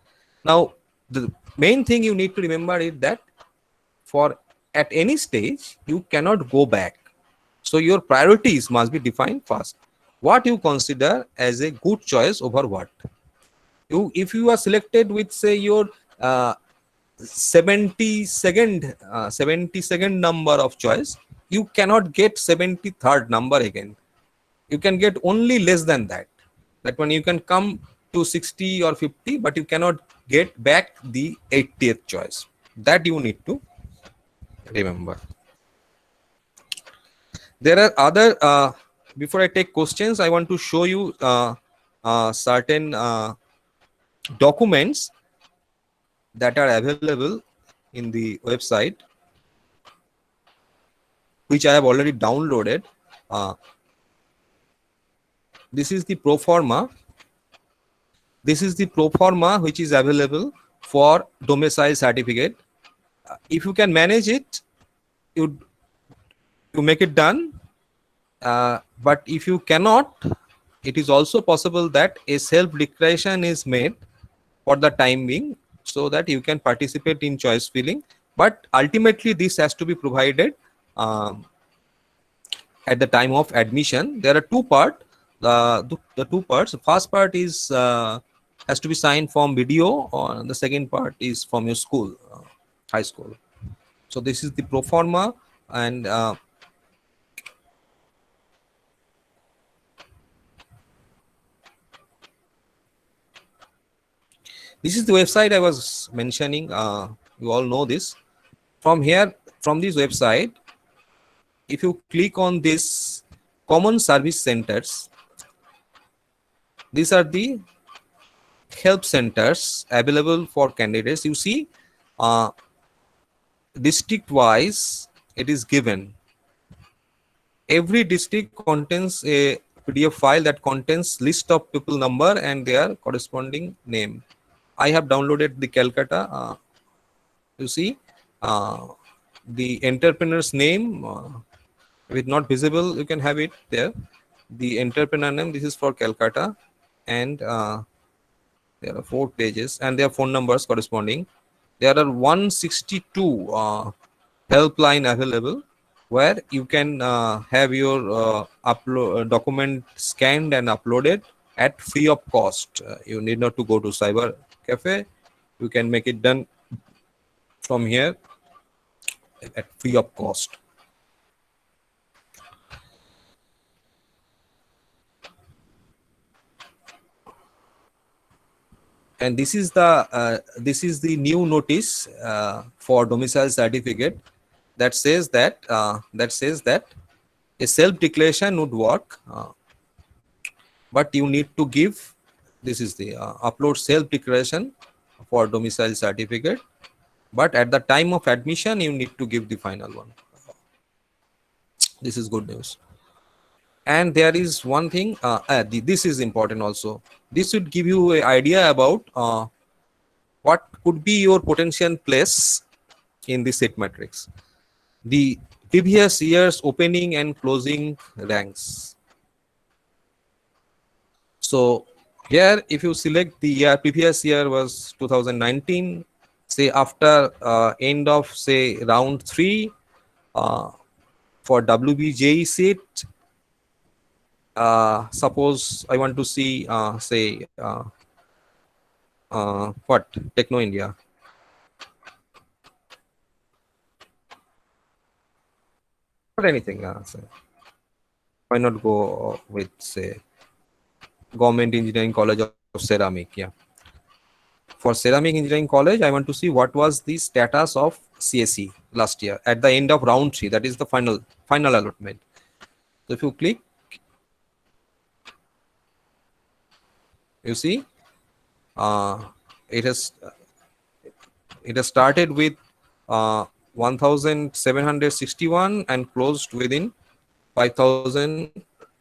Now, the main thing you need to remember is that for at any stage, you cannot go back. So your priorities must be defined first. What you consider as a good choice over what? If you are selected with, say, your 72nd number of choice, you cannot get 73rd number again. You can get only less than that. That one you can come to 60 or 50, but you cannot get back the 80th choice. That you need to remember. There are other, before I take questions, I want to show you certain documents that are available in the website, which I have already downloaded. This is the pro forma. This is the pro forma which is available for domicile certificate. If you can manage it, you make it done. But if you cannot, it is also possible that a self-declaration is made for the time being, so that you can participate in choice filling. But ultimately, this has to be provided at the time of admission. There are two parts. The two parts. The first part is has to be signed from BDO, or the second part is from your school, high school. So this is the pro forma, and this is the website I was mentioning. You all know this. From here, from this website, if you click on this common service centers, these are the help centers available for candidates. You see, district wise, it is given. Every district contains a PDF file that contains list of people number and their corresponding name. I have downloaded the Calcutta. You see, the entrepreneur's name, if it's not visible, you can have it there. The entrepreneur name, this is for Calcutta, and there are 4 pages, and their phone numbers corresponding. There are 162 helpline available, where you can have your upload document scanned and uploaded at free of cost. You need not to go to cyber cafe. You can make it done from here at free of cost. And this is the new notice for domicile certificate that says that a self declaration would work, but you need to give, this is the upload self declaration for domicile certificate, but at the time of admission you need to give the final one. This is good news. And there is one thing, this is important also. This would give you an idea about what could be your potential place in the seat matrix. The previous year's opening and closing ranks. So here, if you select the year, previous year was 2019, say after end of, say, round 3 for WBJE seat, suppose I want to see, say, what, Techno India. Or anything. Say, why not go with, say, Government Engineering College of Ceramic? Yeah. For Ceramic Engineering College, I want to see what was the status of CSE last year at the end of round 3. That is the final allotment. So if you click, you see, it has started with 1,761 and closed within 5,000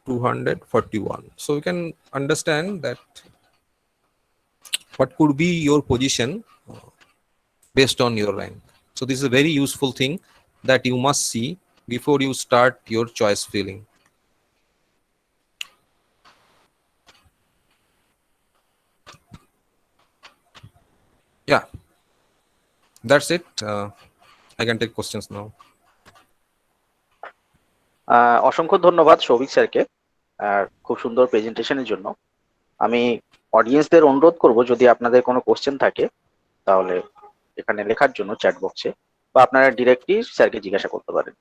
241. So you can understand that what could be your position based on your rank. So this is a very useful thing that you must see before you start your choice filling. Yeah, that's it. I can take questions now. অসংখ্য ধন্যবাদ সৌভিক স্যারকে খুব সুন্দর প্রেজেন্টেশনের জন্য। আমি অডিয়েন্সদের অনুরোধ করব, যদি আপনাদের কোনো কোশ্চেন থাকে তাহলে এখানে লেখার জন্য চ্যাট বক্সে, বা আপনারা ডিরেক্টলি স্যারকে জিজ্ঞাসা করতে পারেন।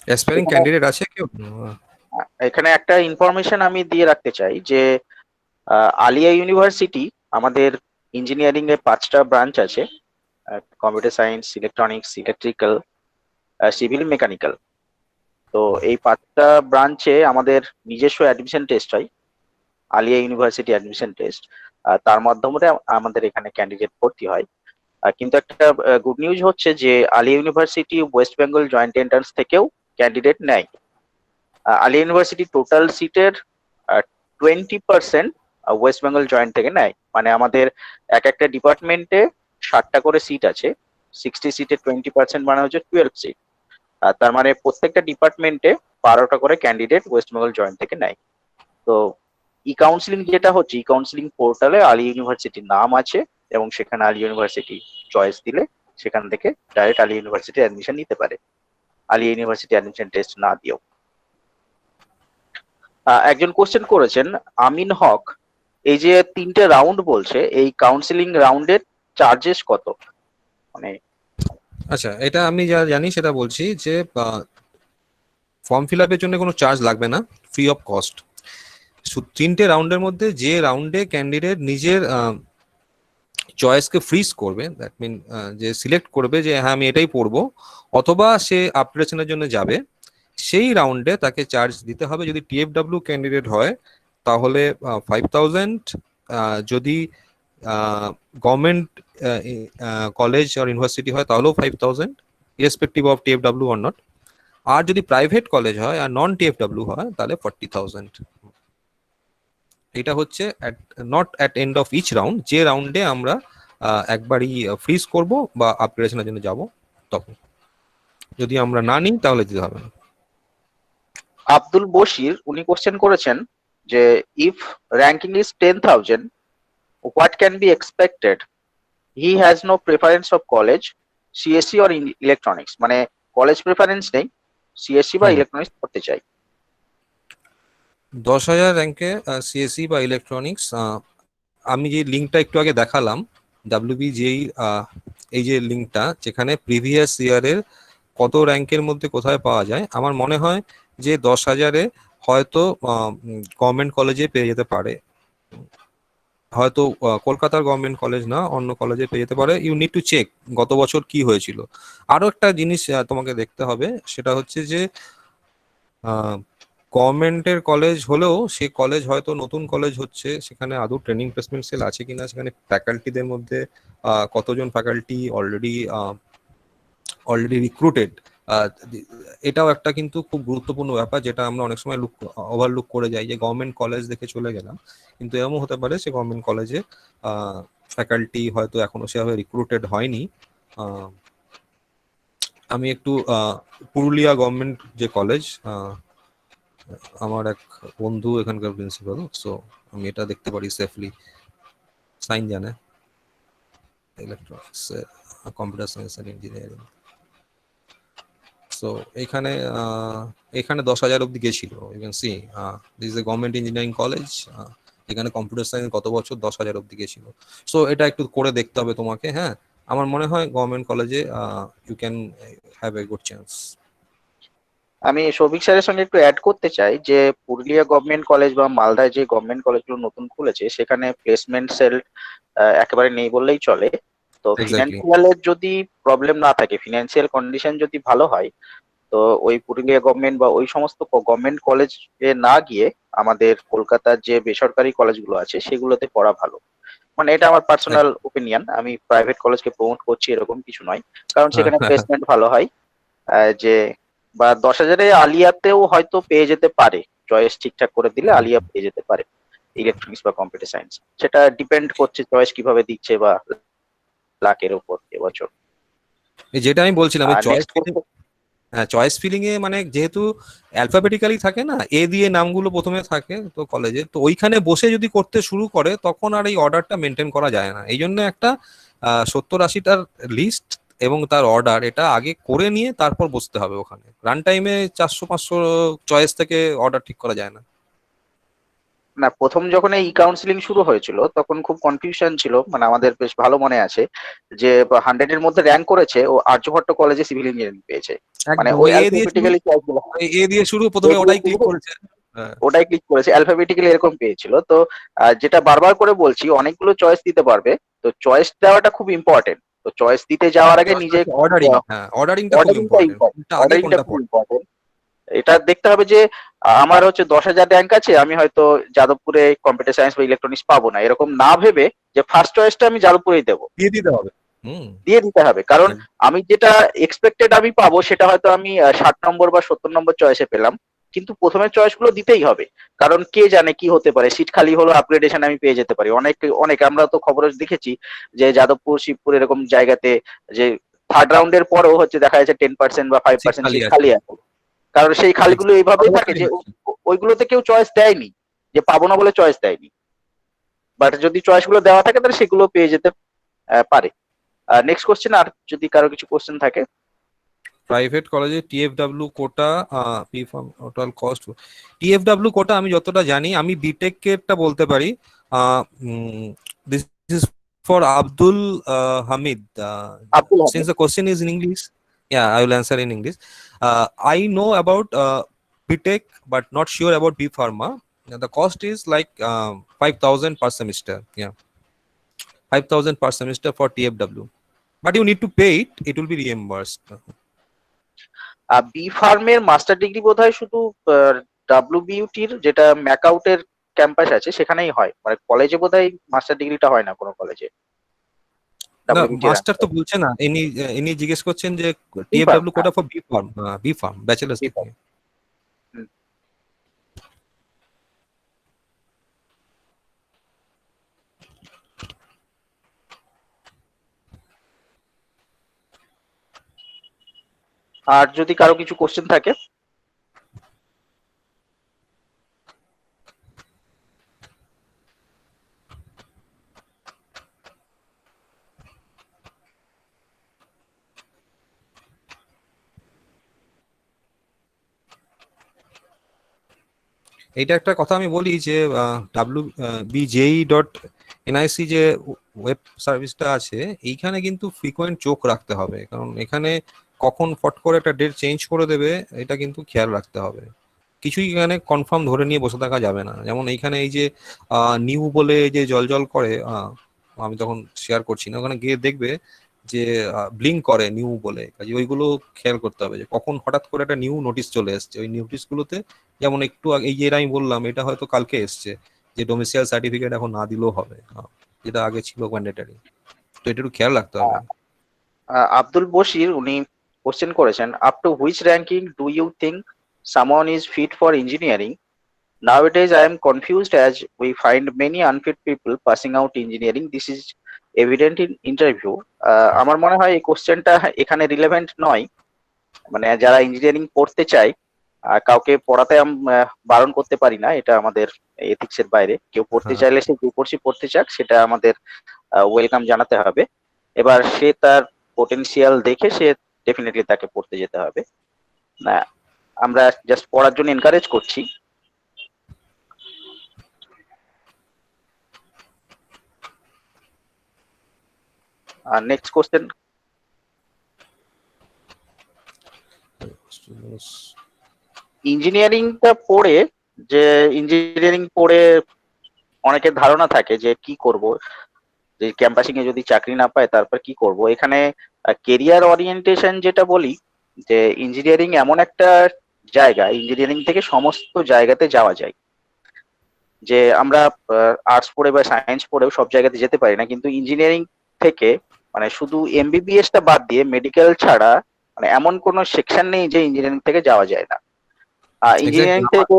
অ্যাসপায়ারিং ক্যান্ডিডেট আছে কেউ? এখানে একটা ইনফরমেশন আমি দিয়ে রাখতে চাই যে আলিয়া ইউনিভার্সিটি, আমাদের ইঞ্জিনিয়ারিং এ 5টা ব্রাঞ্চ আছে, computer science, electronics, electrical, civil, mechanical. তো এই 5টা ব্রাঞ্চে আমাদের নিজস্ব অ্যাডমিশন টেস্ট হয়, আলিয়া ইউনিভার্সিটি অ্যাডমিশন টেস্ট। তার মাধ্যমে আমাদের এখানে ক্যান্ডিডেট ভর্তি হয়। কিন্তু একটা গুড নিউজ হচ্ছে যে Aliah University West Bengal joint entrance থেকেও ক্যান্ডিডেট নেয়। আলিয়া ইউনিভার্সিটি টোটাল সিটের 20% ওয়েস্ট বেঙ্গল জয়েন্ট থেকে নেয়। মানে আমাদের এক একটা ডিপার্টমেন্টে 60টা করে সিট আছে, 60 সিটে 20% মানে হচ্ছে 12 সিট। তার মানে প্রত্যেকটা ডিপার্টমেন্টে 12টা করে ক্যান্ডিডেট ওয়েস্ট বেঙ্গল জয়েন্ট থেকে নেয়। তো ই কাউন্সিলিং যেটা হচ্ছে, ই কাউন্সিলিং পোর্টালে আলিয়া ইউনিভার্সিটির নাম আছে, এবং সেখানে আলিয়া ইউনিভার্সিটি চয়েস দিলে সেখান থেকে ডাইরেক্ট আলিয়া ইউনিভার্সিটি অ্যাডমিশন নিতে পারে, আলিয়া ইউনিভার্সিটি অ্যাডমিশন টেস্ট না দিয়েও। একজন কোশ্চেন করেছেন, আমিন হক, এই যে 3টে রাউন্ড বলছে, এই কাউন্সিলিং রাউন্ডের চার্জেস কত? মানে আচ্ছা, এটা আমি যা জানি সেটা বলছি যে ফর্ম ফিল আপের জন্য কোনো চার্জ লাগবে না, ফ্রি অফ কস্ট। 3টে রাউন্ডের মধ্যে যে রাউন্ডে ক্যান্ডিডেট নিজের চয়েসকে ফ্রিজ করবে, দ্যাট মিন যে সিলেক্ট করবে যে হ্যাঁ আমি এটাই পড়বো, অথবা সে আপগ্রেডেশনের জন্য যাবে, সেই রাউন্ডে তাকে চার্জ দিতে হবে। যদি টিএফডব্লিউ ক্যান্ডিডেট হয় তাহলে 5000, যদি গভর্নমেন্ট কলেজ আর ইউনিভার্সিটি হয় তাহলেও 5000, ইরেসপেক্টিভ অফ টিএফডব্লিউ অর নট। আর যদি প্রাইভেট কলেজ হয় আর নন টিএফডব্লিউ হয় তাহলে 40,000। এটা হচ্ছে not at end of each round, যে রাউন্ডে আমরা একবারই ফ্রিজ করব বা আপগ্রেডেশনের জন্য যাব তখন। যদি আমরা না নিই তাহলে দিতে হবে না। আব্দুল বশির, উনি কোশ্চেন করেছেন যে if ranking is 10,000, what can be expected? He has no preference of college, CSC or electronics. মানে কলেজ প্রেফারেন্স নেই, সিএসসি বা ইলেকট্রনিক্স করতে চাই। 10,000 র্যাঙ্কে সিএসসি বা ইলেকট্রনিক্স, আমি যে লিঙ্কটা একটু আগে দেখালাম ডাব্লিউবিজেই, এই যে লিঙ্কটা যেখানে প্রিভিয়াস ইয়ারের কত র্যাঙ্কের মধ্যে কোথায় পাওয়া যায়, আমার মনে হয় যে 10,000-এ হয়তো গভর্নমেন্ট কলেজে পেয়ে যেতে পারে, হয়তো কলকাতার গভর্নমেন্ট কলেজ না, অন্য কলেজে পেয়ে যেতে পারে। ইউ নিড টু চেক গত বছর কি হয়েছিল। আরো একটা জিনিস তোমাকে দেখতে হবে, সেটা হচ্ছে যে গভর্নমেন্টের কলেজ হলেও সে কলেজ হয়তো নতুন কলেজ হচ্ছে, সেখানে আদৌ ট্রেনিং প্লেসমেন্ট সেল আছে কিনা, সেখানে ফ্যাকাল্টিদের মধ্যে কতজন ফ্যাকাল্টি অলরেডি রিক্রুটেড, এটাও একটা কিন্তু খুব গুরুত্বপূর্ণ ব্যাপার, যেটা আমরা অনেক সময় ওভারলুক করে যাই, যে গভর্নমেন্ট কলেজ দেখে চলে গেলাম, কিন্তু এমন হতে পারে সে গভর্নমেন্ট কলেজে ফ্যাকাল্টি হয়তো এখনো সেভাবে রিক্রুটেড হয়নি। আমি একটু পুরুলিয়া গভর্নমেন্ট যে কলেজ, আমার এক বন্ধু এখানকার প্রিন্সিপাল, সো আমি এটা দেখতে পারি সেফলি। সাইন জানে electronics, computer science and engineering. So এখানে 10,000 অব্দি গেছিল। You can see this is a government engineering college, এখানে কম্পিউটার সায়েন্স গত বছর 10,000 অব্দি গেছিল। সো এটা একটু করে দেখতে হবে তোমাকে। হ্যাঁ, আমার মনে হয় গভর্নমেন্ট কলেজে you can have a good chance. আমি সৌভিক স্যারের সঙ্গে একটু অ্যাড করতে চাই যে পুরুলিয়া গভর্নমেন্ট কলেজ বা মালদায় যে গভর্নমেন্ট কলেজগুলো নতুন খুলেছে সেখানে প্লেসমেন্ট সেল একেবারে নেই বললেই চলে। তো এক্স্যাক্টলি। ফিনান্সিয়ালের যদি প্রবলেম না থাকে, ফিনান্সিয়াল কন্ডিশন যদি ভালো হয়, তো ওই পুরুলিয়া গভর্নমেন্ট বা ওই সমস্ত গভর্নমেন্ট কলেজে না গিয়ে আমাদের কলকাতার যে বেসরকারি কলেজগুলো আছে সেগুলোতে পড়া ভালো। মানে এটা আমার পার্সোনাল ওপিনিয়ন, আমি প্রাইভেট কলেজকে প্রমোট করছি এরকম কিছু নয়, কারণ সেখানে প্লেসমেন্ট ভালো হয়। যে বা 10,000-এ আলিয়াতেও হয়তো পেয়ে যেতে পারে, চয়েস ঠিকঠাক করে দিলে আলিয়া পেয়ে যেতে পারে ইলেকট্রনিক্স বা কম্পিউটার সায়েন্স। সেটা ডিপেন্ড করছে চয়েস কিভাবে দিচ্ছে বা লাকের উপর এবছর। যেটা আমি বলছিলাম এই আর চয়েস নেক্সট ফিলিং, হ্যাঁ চয়েস ফিলিং এ মানে যেহেতু অ্যালফাবেটিক্যালি থাকে না, এ দিয়ে নামগুলো প্রথমে থাকে তো কলেজে, তো ওইখানে বসে যদি করতে শুরু করে তখন আর এই অর্ডারটা মেনটেন করা যায় না। এই জন্য একটা 70-80টার লিস্ট এবং তার অর্ডার এটা আগে করে নিয়ে তারপর বসতে হবে ওখানে। রান টাইমে 400-500 চয়েস থেকে অর্ডার ঠিক করা যায় না। না, প্রথম যখন এই কাউন্সিলিং শুরু হয়েছিল তখন খুব কনফিউশন ছিল, মানে আমাদের বেশ ভালো মনে আছে যে 100-এর মধ্যে র্যাঙ্ক করেছে ও আর্যভট্ট কলেজে সিভিল ইঞ্জিনিয়ারিং পেয়েছে। মানে একদম ওই এ দিয়ে শুরু, অ্যালফাবেটিক্যালি চয়েস গুলো, এ দিয়ে শুরু, প্রথমে এগুলো ওটাই ক্লিক শুরু, করেছে। হ্যাঁ ওটাই ক্লিক করেছে অ্যালফাবেটিক্যালি এরকম পেয়েছিল। তো যেটা বারবার করে বলছি, অনেকগুলো চয়েস দিতে পারবে, তো চয়েস দেওয়াটা খুব ইম্পর্টেন্ট। তো চয়েস দিতে যাওয়ার আগে নিজে অর্ডারিং, হ্যাঁ অর্ডারিংটা খুব অর্ডারিংটা ইম্পর্টেন্ট, ইম্পর্টেন্ট, কোনটা আগে অর্ডারিংটা কোনটা খুব পরে। ইম্পর্টেন্ট। এটা দেখতে হবে যে আমার হচ্ছে 10,000 র্যাঙ্ক আছে, আমি হয়তো যাদবপুরে কম্পিউটার সায়েন্স বা ইলেকট্রনিক্স পাবো না, এরকম না ভেবে যে ফার্স্ট চয়েসটা আমি যাদবপুরেই দেবো, দিয়ে দিতে হবে। হুম। দিয়ে দিতে হবে। কারণ আমি যেটা এক্সপেক্টেড আমি পাবো সেটা হয়তো আমি 60 নম্বর বা 70 নম্বর চয়েসে পেলাম, কিন্তু প্রথমের চয়েস গুলো দিতেই হবে। কারণ কে জানে কি হতে পারে, সিট খালি হলো, আপগ্রেডেশন আমি পেয়ে যেতে পারি। অনেক অনেক আমরা তো খবরে দেখেছি যে যাদবপুর, শিবপুর এরকম জায়গাতে যে থার্ড রাউন্ডের পরেও হচ্ছে দেখা যাচ্ছে 10% বা ফাইভ সিট পার্সেন্ট খালি সিট আছে। খালি আছে। কারণ সেই খালিগুলো এইভাবেই থাকে সর্বত্রই যে হচ্ছে। ওইগুলোতে কেউ চয়েস দেয়নি, যে পাবো না বলে চয়েস দেয়নি। বাট যদি চয়েস গুলো দেওয়া থাকে তাহলে সেগুলো পেয়ে যেতে পারে। নেক্সট কোশ্চেন, আর যদি কারো কিছু কোশ্চেন থাকে। প্রাইভেট কলেজে টিএফডব্লিউ কোটা, পি ফর্ম টোটাল কস্ট, টিএফডব্লিউ কোটা আমি যতটা জানি, আমি বিটেক এরটা বলতে পারি। This is for Abdul Hamid. Abdul Since Hamid, the question is in English, yeah, I will answer in English. I know about BTech, but not sure about B Pharma. The cost is like 5,000 per semester. Yeah, 5,000 per semester for TFW. But you need to pay it. It will be reimbursed. B ফার্মের master degree বোধহয় শুধু ডাব্লিউবিইউটির যেটা ম্যাকআউটের campus আছে সেখানেই হয়, মানে কলেজে বোধহয় মাস্টার ডিগ্রিটা হয় না কোনো কলেজে না ডাব্লিউবিইটি র্যাঙ্ক। মাস্টার তো বলছে না, ইনি ইনি জিজ্ঞেস করছেন যে বি ফার্ম, টিএফডব্লিউ হ্যাঁ quota for B pharm, B pharm bachelors B degree. Pharm. আর যদি কারো কিছু কোশ্চেন থাকে। এইটা একটা কথা আমি বলি যে wbjei.nic যে ওয়েব সার্ভিসটা আছে, এইখানে কিন্তু ফ্রিকোয়েন্ট চোখ রাখতে হবে, কারণ এখানে কখন ফট করে একটা ডেট চেঞ্জ করে দেবে এটা কিন্তু খেয়াল রাখতে হবে। কিছুই এখানে কনফার্ম ধরে নিয়ে বসে থাকা যাবে না। যেমন এইখানে এই যে নিউ বলে যে জল জল করে, আমি তখন শেয়ার করছি না, ওখানে গিয়ে দেখবে যে ব্লিঙ্ক করে নিউ বলে, কাজে ওইগুলো খেয়াল করতে হবে যে কখন হঠাৎ করে একটা নিউ নোটিশ চলে এসছে। ওই নোটিশগুলোতে যেমন একটু এই যে আমি বললাম এটা হয়তো কালকে এসছে যে ডোমিসাইল সার্টিফিকেট এখন না দিলেও হবে, যেটা আগে ছিল ম্যান্ডেটারি। তো এটা একটু খেয়াল রাখতে হবে। আব্দুল বশির উনি কোশ্চেন করেছেন, up to which ranking do you think someone is fit for engineering? Nowadays, I am confused as we find many unfit people passing out engineering. This is evident in interview. আমার মনে হয় এই কোশ্চেনটা এখানে relevant নয়। মানে যারা engineering পড়তে চায়, কাউকে পড়াতে বারণ করতে পারি না, এটা আমাদের এথিক্স এর বাইরে। কেউ পড়তে হ্যাঁ চাইলে সে যে কোর্সই পড়তে চাক সেটা আমাদের ওয়েলকাম জানাতে হবে। এবার সে তার পোটেনশিয়াল দেখে সে ডেফিনেটলি তাকে পড়তে যেতে হবে না, আমরা জাস্ট পড়ার জন্য এনকারেজ করছি। আর নেক্সট কোশ্চেন। ইঞ্জিনিয়ারিংটা পড়ে যে ইঞ্জিনিয়ারিং পড়ে অনেকের ধারণা থাকে যে কি করব, যে ক্যাম্পাসিং এ যদি চাকরি না পায় তারপর কি করব। এখানে কেরিয়ার ওরিয়েন্টেশন যেটা বলি, যে ইঞ্জিনিয়ারিং এমন একটা জায়গা, ইঞ্জিনিয়ারিং থেকে সমস্ত জায়গাতে যাওয়া যায়। যে আমরা আর্টস পড়ে বা সায়েন্স পড়েও সব জায়গাতে যেতে পারি না, কিন্তু ইঞ্জিনিয়ারিং থেকে মানে শুধু এমবিবিএস টা বাদ দিয়ে মেডিকেল ছাড়া মানে এমন কোনো সেকশন নেই যে ইঞ্জিনিয়ারিং থেকে যাওয়া যায় না। Engineering exactly. থেকে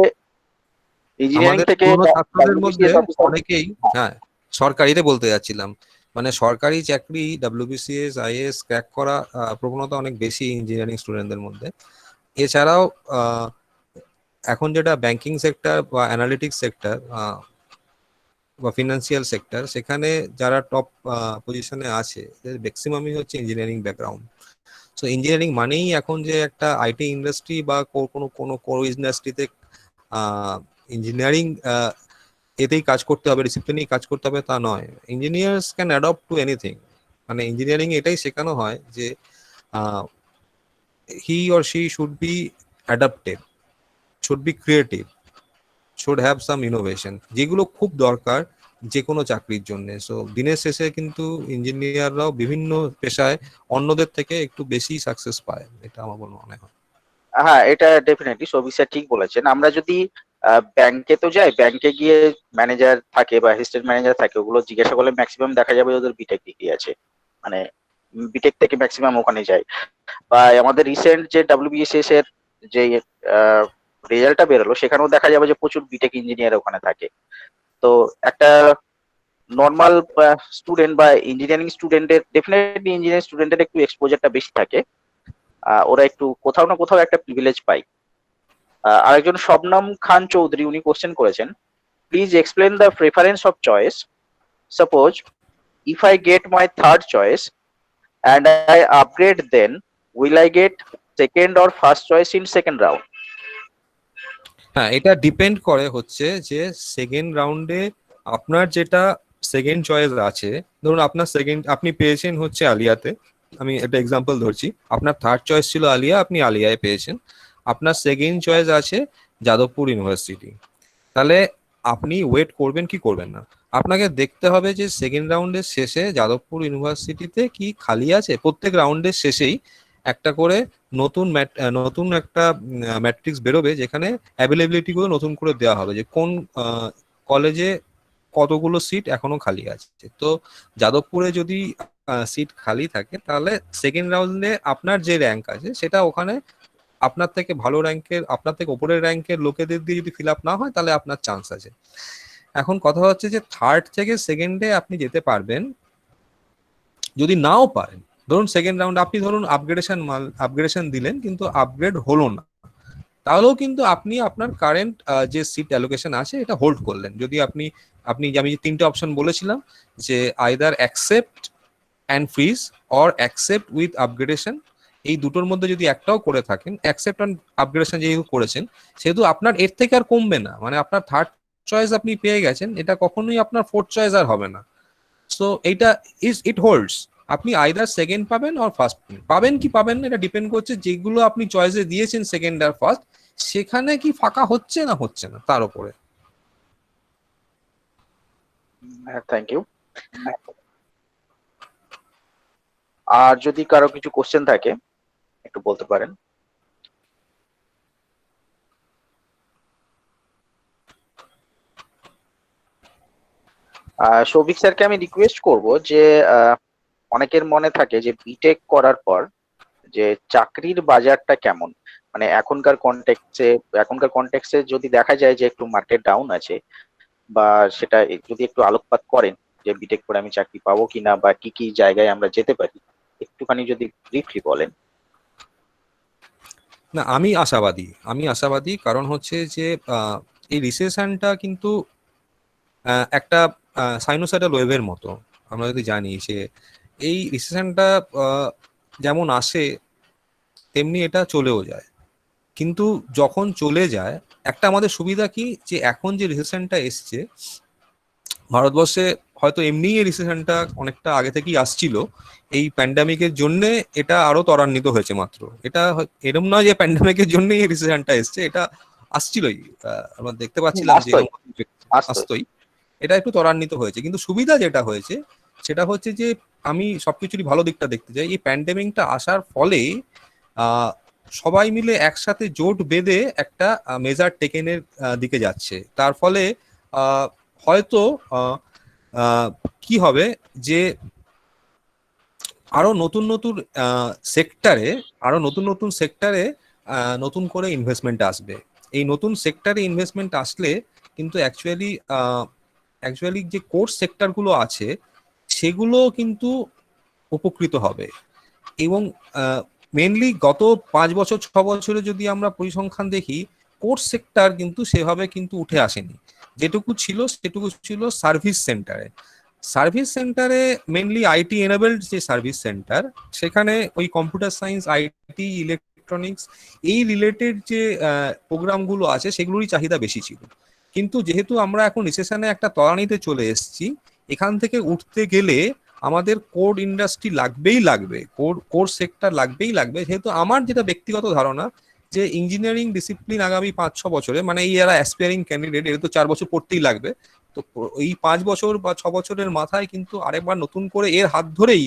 ইঞ্জিনিয়ারিং আমাদের থেকে পুরনো ছাত্রদের মধ্যে WBCS অফিসার। অনেকেই, হ্যাঁ, সরকারিতে বলতে যাচ্ছিলাম, মানে সরকারি চাকরি WBCS আইএএস ক্র্যাক করা প্রবণতা অনেক বেশি ইঞ্জিনিয়ারিং স্টুডেন্টদের মধ্যে। এছাড়াও এখন যেটা ব্যাংকিং সেক্টর বা অ্যানালিটিক্স সেক্টর বা ফিনান্সিয়াল সেক্টর, সেখানে যারা টপ পজিশনে আছে ম্যাক্সিমামই হচ্ছে ইঞ্জিনিয়ারিং ব্যাকগ্রাউন্ড। সো ইঞ্জিনিয়ারিং মানেই এখন যে একটা আইটি ইন্ডাস্ট্রি বা কোনো কোনো কোর ইন্ডাস্ট্রিতে ইঞ্জিনিয়ারিং এতেই কাজ করতে হবে, ডিসিপ্লিনেই কাজ করতে হবে তা নয়। Engineers can adapt to anything. মানে ইঞ্জিনিয়ারিং এটাই শেখানো হয় যে he or she should be adapted, should be creative, should have some innovation, যেগুলো খুব দরকার যে কোনো চাকরির জন্য। সো দিনের শেষে কিন্তু ইঞ্জিনিয়াররাও বিভিন্ন পেশায় অন্যদের থেকে একটু বেশি সাকসেস পায়, এটা আমার মনে হয়। হ্যাঁ, এটা ডেফিনেটলি সবিক স্যার ঠিক বলেছেন। আমরা যদি ব্যাংকে তো যাই, ব্যাংকে গিয়ে ম্যানেজার থাকে বা অ্যাসিস্ট্যান্ট ম্যানেজার থাকে, ওগুলো জিজ্ঞাসা করলে ম্যাক্সিমাম দেখা যাবে ওদের বিটেক ডিগ্রি আছে, মানে বিটেক থেকে ম্যাক্সিমাম ওখানে যায়। বা আমাদের রিসেন্ট যে WBCS এর যে রেজাল্টটা বেরোলো, সেখানেও দেখা যাবে যে প্রচুর বিটেক ইঞ্জিনিয়ার ওখানে থাকে। তো একটা নর্মাল স্টুডেন্ট বা ইঞ্জিনিয়ারিং স্টুডেন্টের, ডেফিনেটলি ইঞ্জিনিয়ারিং স্টুডেন্টের একটু এক্সপোজারটা বেশি থাকে, ওরা একটু কোথাও না কোথাও একটা প্রিভিলেজ পায়। আরেকজন শবনম খান চৌধুরী, উনি কোশ্চেন করেছেন, please explain the preference of choice. Suppose if I get my third choice and I upgrade, then will I get second or first choice in second round? হ্যাঁ, এটা ডিপেন্ড করে হচ্ছে যে সেকেন্ড রাউন্ডে আপনার যেটা সেকেন্ড চয়েস আছে। ধরুন আপনার আপনি পেয়েছেন হচ্ছে আলিয়াতে, আমি একটা এক্সাম্পল ধরছি, আপনার থার্ড চয়েস ছিল আলিয়া, আপনি আলিয়ায় পেয়েছেন। আপনার সেকেন্ড চয়েস আছে যাদবপুর ইউনিভার্সিটি। তাহলে আপনি ওয়েট করবেন কি করবেন না? আপনাকে দেখতে হবে যে সেকেন্ড রাউন্ডের শেষে যাদবপুর ইউনিভার্সিটিতে কি খালি আছে। প্রত্যেক রাউন্ডের শেষেই একটা করে নতুন একটা ম্যাট্রিক্স বেরোবে, যেখানে অ্যাভেলেবিলিটি গুলো নতুন করে দেওয়া হবে, যে কোন কলেজে কতগুলো সিট এখনো খালি আছে। তো যাদবপুরে যদি সিট খালি থাকে, তাহলে সেকেন্ড রাউন্ডে আপনার যে র্যাঙ্ক আছে সেটা ওখানে আপনার থেকে ভালো র্যাঙ্কের, আপনার থেকে উপরের র্যাঙ্কের লোকেদের দিয়ে যদি ফিল আপ না হয়, তাহলে আপনার চান্স আছে। এখন কথা হচ্ছে যে থার্ড থেকে সেকেন্ডে আপনি যেতে পারবেন, যদি নাও পারেন, ধরুন সেকেন্ড রাউন্ড আপনি ধরুন আপগ্রেডেশন দিলেন কিন্তু আপগ্রেড হলো না, তাহলেও কিন্তু আপনি আপনার কারেন্ট যে সিট অ্যালোকেশন আছে এটা হোল্ড করলেন। যদি আপনি আমি যে তিনটে অপশন বলেছিলাম, যে either accept and fridge or accept with upgradation, এই দুটোর মধ্যে যদি একটাও করে থাকেন, অ্যাকসেপ্ট অ্যান্ড আপগ্রেডেশন যেহেতু করেছেন, সেহেতু আপনার এর থেকে আর কমবে না। মানে আপনার থার্ড চয়েস আপনি পেয়ে গেছেন, এটা কখনোই আপনার ফোর্থ চয়েস আর হবে না। সো এইটা ইট হোল্ডস। আপনি আইদার সেকেন্ড পাবেন অর ফার্স্ট পাবেন, কি পাবেন না এটা ডিপেন্ড করছে যেগুলো আপনি চয়েসে দিয়েছেন সেকেন্ড আর ফার্স্ট, সেখানে কি ফাঁকা হচ্ছে না হচ্ছে না তার উপরে। Thank you. আর যদি কারো কিছু কোশ্চেন থাকে একটু বলতে পারেন। সৌভিক স্যারকে আমি রিকোয়েস্ট করব যে অনেকের মনে থাকে যে বিটেক করার পর যে চাকরির বাজারটা কেমন, মানে এখনকার কনটেক্সে যদি দেখা যায় যে একটু মার্কেট ডাউন আছে, বা সেটা যদি একটু আলোকপাত করেন যে বিটেক করে আমি চাকরি পাবো কিনা, বা কি কি জায়গায় আমরা যেতে পারি, একটুখানি যদি ব্রিফলি বলেন। না, আমি আশাবাদী কারণ হচ্ছে যে এই রিসেশনটা কিন্তু একটা সাইনোসয়েডাল ওয়েভের মতো। আমরা যদি জানি যে এই রিসেশনটা যেমন আসে তেমনি এটা চলেও যায়, কিন্তু যখন চলে যায় একটা আমাদের সুবিধা কি, যে এখন যে রিসেশনটা এসছে ভারতবর্ষে হয়তো এমনি এই রিসেশনটা অনেকটা আগে থেকেই আসছিল, এই প্যান্ডামিকের জন্য এটা আরো ত্বরান্বিত হয়েছে মাত্র। এটা এরকম নয় যে প্যান্ডামিকের জন্যই এই রিসেশনটা এসছে, এটা আসছিলই, আমরা দেখতে পাচ্ছিলাম যে আসতোই এরকম আসতোই। আসতোই। এটা একটু ত্বরান্বিত হয়েছে, কিন্তু সুবিধা যেটা হয়েছে সেটা হচ্ছে যে আমি সবকিছুরই ভালো দিকটা দেখতে চাই। এই প্যান্ডামিকটা আসার ফলে আহ, সবাই মিলে একসাথে জোট বেঁধে একটা মেজার টেকেনের দিকে যাচ্ছে। তার ফলে আহ, হয়তো আহ, আহ, কি হবে যে আরো নতুন নতুন সেক্টরে আরো নতুন নতুন সেক্টরে নতুন করে ইনভেস্টমেন্ট আসবে। এই নতুন সেক্টরে ইনভেস্টমেন্ট আসলে কিন্তু অ্যাকচুয়ালি যে কোর্স সেক্টরগুলো আছে সেগুলো কিন্তু উপকৃত হবে। এবং মেনলি গত 5 বছর 6 বছরে যদি আমরা পরিসংখ্যান দেখি, কোর্স সেক্টর কিন্তু সেভাবে কিন্তু উঠে আসেনি। যেটুকু ছিল সেটুকু ছিল সার্ভিস সেন্টারে। সার্ভিস সেন্টারে মেনলি আইটি এনেবলড যে সার্ভিস সেন্টার, সেখানে ওই কম্পিউটার সায়েন্স, আইটি, ইলেকট্রনিক্স এই রিলেটেড যে প্রোগ্রামগুলো আছে সেগুলোরই চাহিদা বেশি ছিল। কিন্তু যেহেতু আমরা এখন রিসেশনে একটা তলানিতে চলে এসেছি, এখান থেকে উঠতে গেলে আমাদের কোর ইন্ডাস্ট্রি লাগবেই লাগবে, কোর সেক্টর লাগবেই লাগবে। যেহেতু আমার যেটা ব্যক্তিগত ধারণা যে ইঞ্জিনিয়ারিং ডিসিপ্লিন আগামী 5-6 বছরে, মানে এই যারা অ্যাসপিয়ারিং ক্যান্ডিডেট এর তো 4 বছর পড়তেই লাগবে, তো এই 5 বছর বা 6 বছরের মাথায় কিন্তু আরেকবার নতুন করে এর হাত ধরেই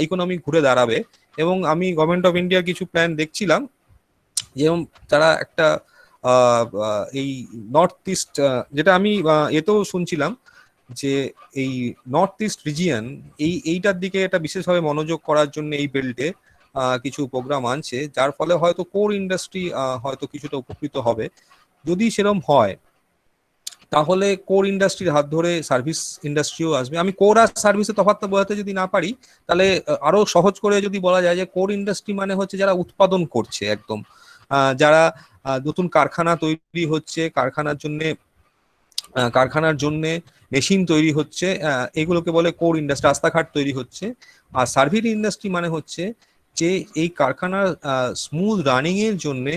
ইকোনমি ঘুরে দাঁড়াবে। এবং আমি গভর্নমেন্ট অফ ইন্ডিয়ার কিছু প্ল্যান দেখছিলাম, যেরকম তারা একটা এই নর্থ ইস্ট, যেটা আমি এতেও শুনছিলাম যে এই নর্থ ইস্ট রিজিয়ন এইটার দিকে এটা বিশেষভাবে মনোযোগ করার জন্য এই বেল্টে কিছু প্রোগ্রাম আনছে, যার ফলে হয়তো কোর ইন্ডাস্ট্রি হয়তো কিছুটা উপকৃত হবে। যদি সেরকম হয় তাহলে কোর ইন্ডাস্ট্রির হাত ধরে সার্ভিস ইন্ডাস্ট্রিও আসবে। আমি কোর আর সার্ভিসের তফাৎটা বোঝাতে যদি না পারি, তাহলে আরো সহজ করে যদি বলা যায় যে কোর ইন্ডাস্ট্রি মানে হচ্ছে যারা উৎপাদন করছে একদম, যারা নতুন কারখানা তৈরি হচ্ছে, কারখানার জন্য মেশিন তৈরি হচ্ছে, এগুলোকে বলে কোর ইন্ডাস্ট্রি। রাস্তাঘাট তৈরি হচ্ছে। আর সার্ভিস ইন্ডাস্ট্রি মানে হচ্ছে যে এই কারখানার স্মুথ রানিং এর জন্য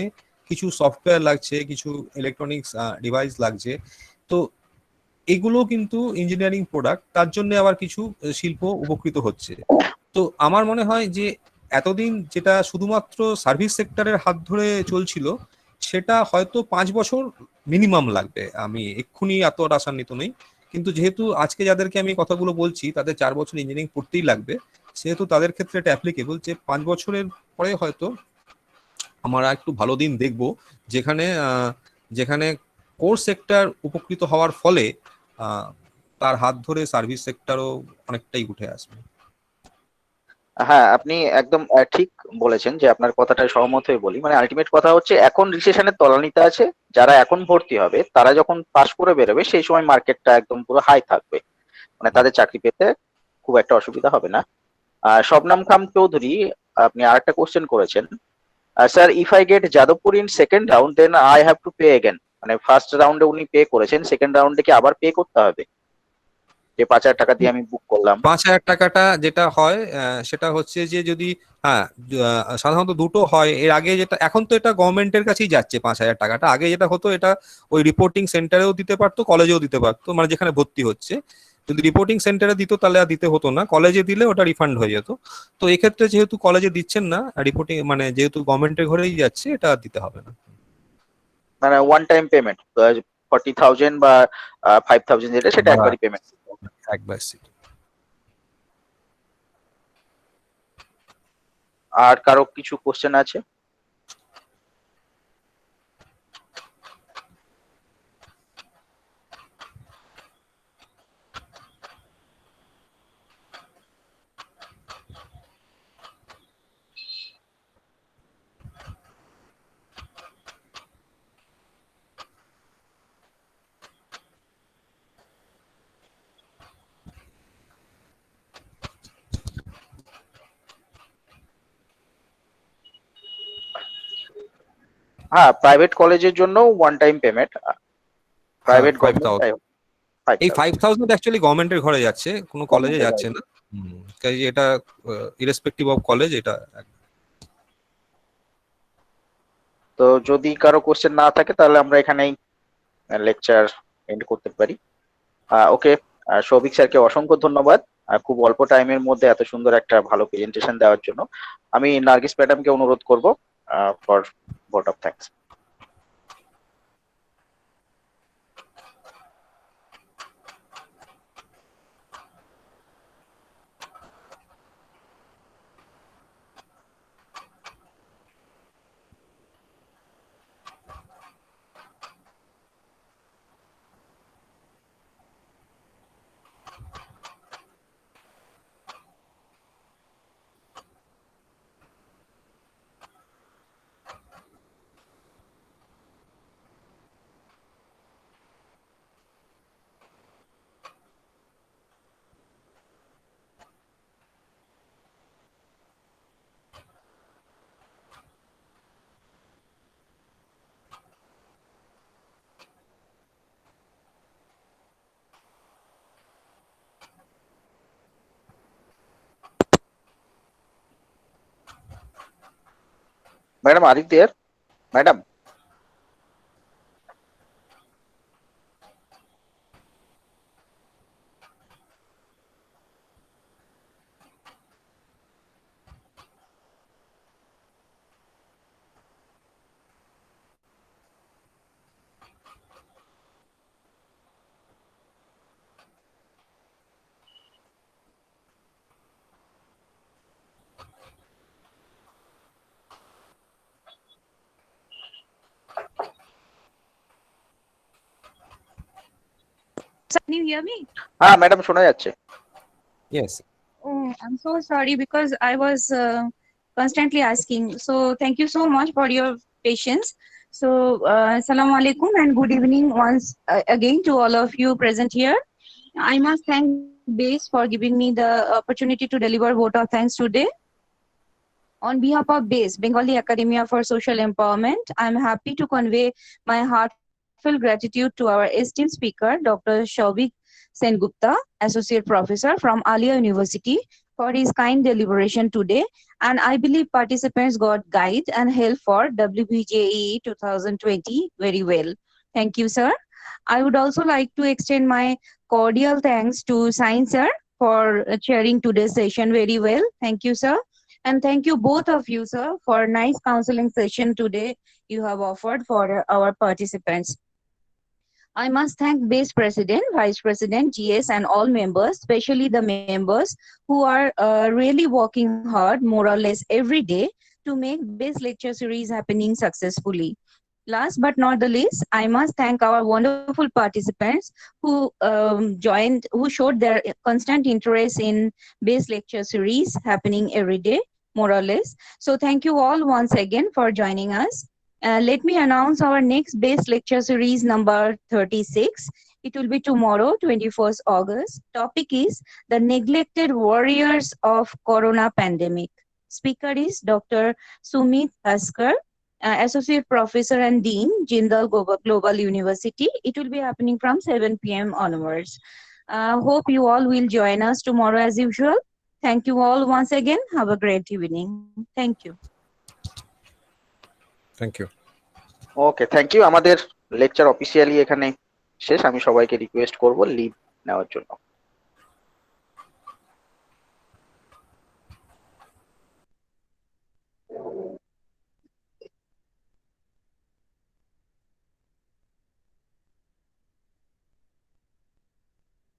কিছু সফটওয়্যার লাগছে, কিছু ইলেকট্রনিক্স ডিভাইস লাগছে। তো এগুলো কিন্তু ইঞ্জিনিয়ারিং প্রোডাক্ট, তার জন্য আবার কিছু শিল্প উপকৃত হচ্ছে। তো আমার মনে হয় যে এতদিন যেটা শুধুমাত্র সার্ভিস সেক্টরের হাত ধরে চলছিল, সেটা হয়তো 5 বছর মিনিমাম লাগবে। আমি এক্ষুনি এত আশান্বিত নেই, কিন্তু যেহেতু আজকে যাদেরকে আমি কথাগুলো বলছি তাদের 4 বছর ইঞ্জিনিয়ারিং পড়তেই লাগবে, সেহেতু তাদের ক্ষেত্রে এটা অ্যাপ্লিকেবল যে 5 বছরের পরে হয়তো আমরা একটু ভালো দিন দেখব, যেখানে যেখানে কোর সেক্টর উপকৃত হওয়ার ফলে তার হাত ধরে সার্ভিস সেক্টরও অনেকটাই উঠে আসবে। হ্যাঁ, আপনি একদম ঠিক বলেছেন, যে আপনার কথাটা সহমত হয়ে বলি। মানে আলটিমেট কথা হচ্ছে এখন রিসেশনের তলানিতে আছে, যারা এখন ভর্তি হবে তারা যখন পাশ করে বেরোবে সেই সময় মার্কেটটা একদম পুরো হাই থাকবে, মানে তাদের চাকরি পেতে খুব একটা অসুবিধা হবে না। শবনম খান চৌধুরী, আপনি আরেকটা কোশ্চেন করেছেন, sir if I get Jadavpur in second round then I have to pay again. মানে ফার্স্ট রাউন্ডে উনি পে করেছেন, সেকেন্ড রাউন্ডে কি আবার পে করতে হবে? যে 5,000 টাকা দিয়ে আমি বুক করলাম। 5,000 টাকাটা যেটা হয় সেটা হচ্ছে যে যদি, হ্যাঁ, সাধারণত দুটো হয়। এর আগে যেটা, এখন তো এটা গভর্নমেন্টের কাছেই যাচ্ছে 5,000 টাকাটা। আগে যেটা হতো এটা ওই রিপোর্টিং সেন্টারেও দিতে পারতো, কলেজেও দিতে পারতো, মানে যেখানে ভর্তি হচ্ছে। যদি রিপোর্টিং সেন্টারে দিত তাহলে আর দিতে হতো না, কলেজে দিলে ওটা রিফান্ড হয়ে যেত। তো এক্ষেত্রে যেহেতু কলেজে দিচ্ছেন না, রিপোর্টিং মানে যেহেতু গভর্নমেন্টের ঘরেই যাচ্ছে, এটা আর দিতে হবে না। মানে ওয়ান টাইম পেমেন্ট 40,000 বা 5,000 যেটা, সেটা একবারই পেমেন্ট। একবার আর কারো কিছু কোশ্চেন আছে? হ্যাঁ, প্রাইভেট কলেজের জন্য one time payment, private government. এই 5,000 অ্যাকচুয়ালি গভর্নমেন্টের ঘরে যাচ্ছে, কোনো কলেজে যাচ্ছে না। কাজে এটা ইরেসপেক্টিভ অফ কলেজ, এটা তো যদি কারো কোশ্চেন না থাকে তাহলে আমরা এখানেই লেকচার এন্ড করতে পারি। ওকে, সৌভিক স্যারকে অসংখ্য ধন্যবাদ খুব অল্প টাইমের মধ্যে এত সুন্দর একটা ভালো প্রেজেন্টেশন দেওয়ার জন্য। আমি নার্গিস ম্যাডামকে অনুরোধ করব for vote of thanks. Madam, are you there? Madam. Can you hear me? Madam, শোনা যাচ্ছে। Yes. Oh, I'm so sorry because I was constantly asking. So thank you so much for your patience. So Assalamu alaikum and good evening once again to all of you present here. I must thank BASE for giving me the opportunity to deliver vote of thanks today. On behalf of BASE, Bengali Academia for Social Empowerment, I'm happy to convey my heartfelt gratitude to our esteemed speaker, Dr. Shauvik Sengupta, Associate Professor from Alia University, for his kind deliberation today. And I believe participants got guide and help for WBJE 2020 very well. Thank you, sir. I would also like to extend my cordial thanks to Science sir for chairing today's session very well. Thank you, sir. And thank you both of you, sir, for nice counseling session today you have offered for our participants. I must thank BASE President, Vice President, GS, and all members, especially the members who are really working hard, more or less every day, to make BASE lecture series happening successfully. Last but not the least, I must thank our wonderful participants who joined, who showed their constant interest in BASE lecture series happening every day, more or less. So thank you all once again for joining us. Let me announce our next BASE lecture series number 36. It will be tomorrow, 21st August. Topic is the neglected warriors of Corona pandemic. Speaker is Dr. Sumit Haskar, Associate Professor and Dean, Jindal Global University. It will be happening from 7 p.m. onwards. Hope you all will join us tomorrow as usual. Thank you all once again. Have a great evening. Thank you. Thank you. Okay, thank you. আমাদের lecture officially এখানে শেষ। আমি সবাইকে request করব leave নেওয়ার জন্য।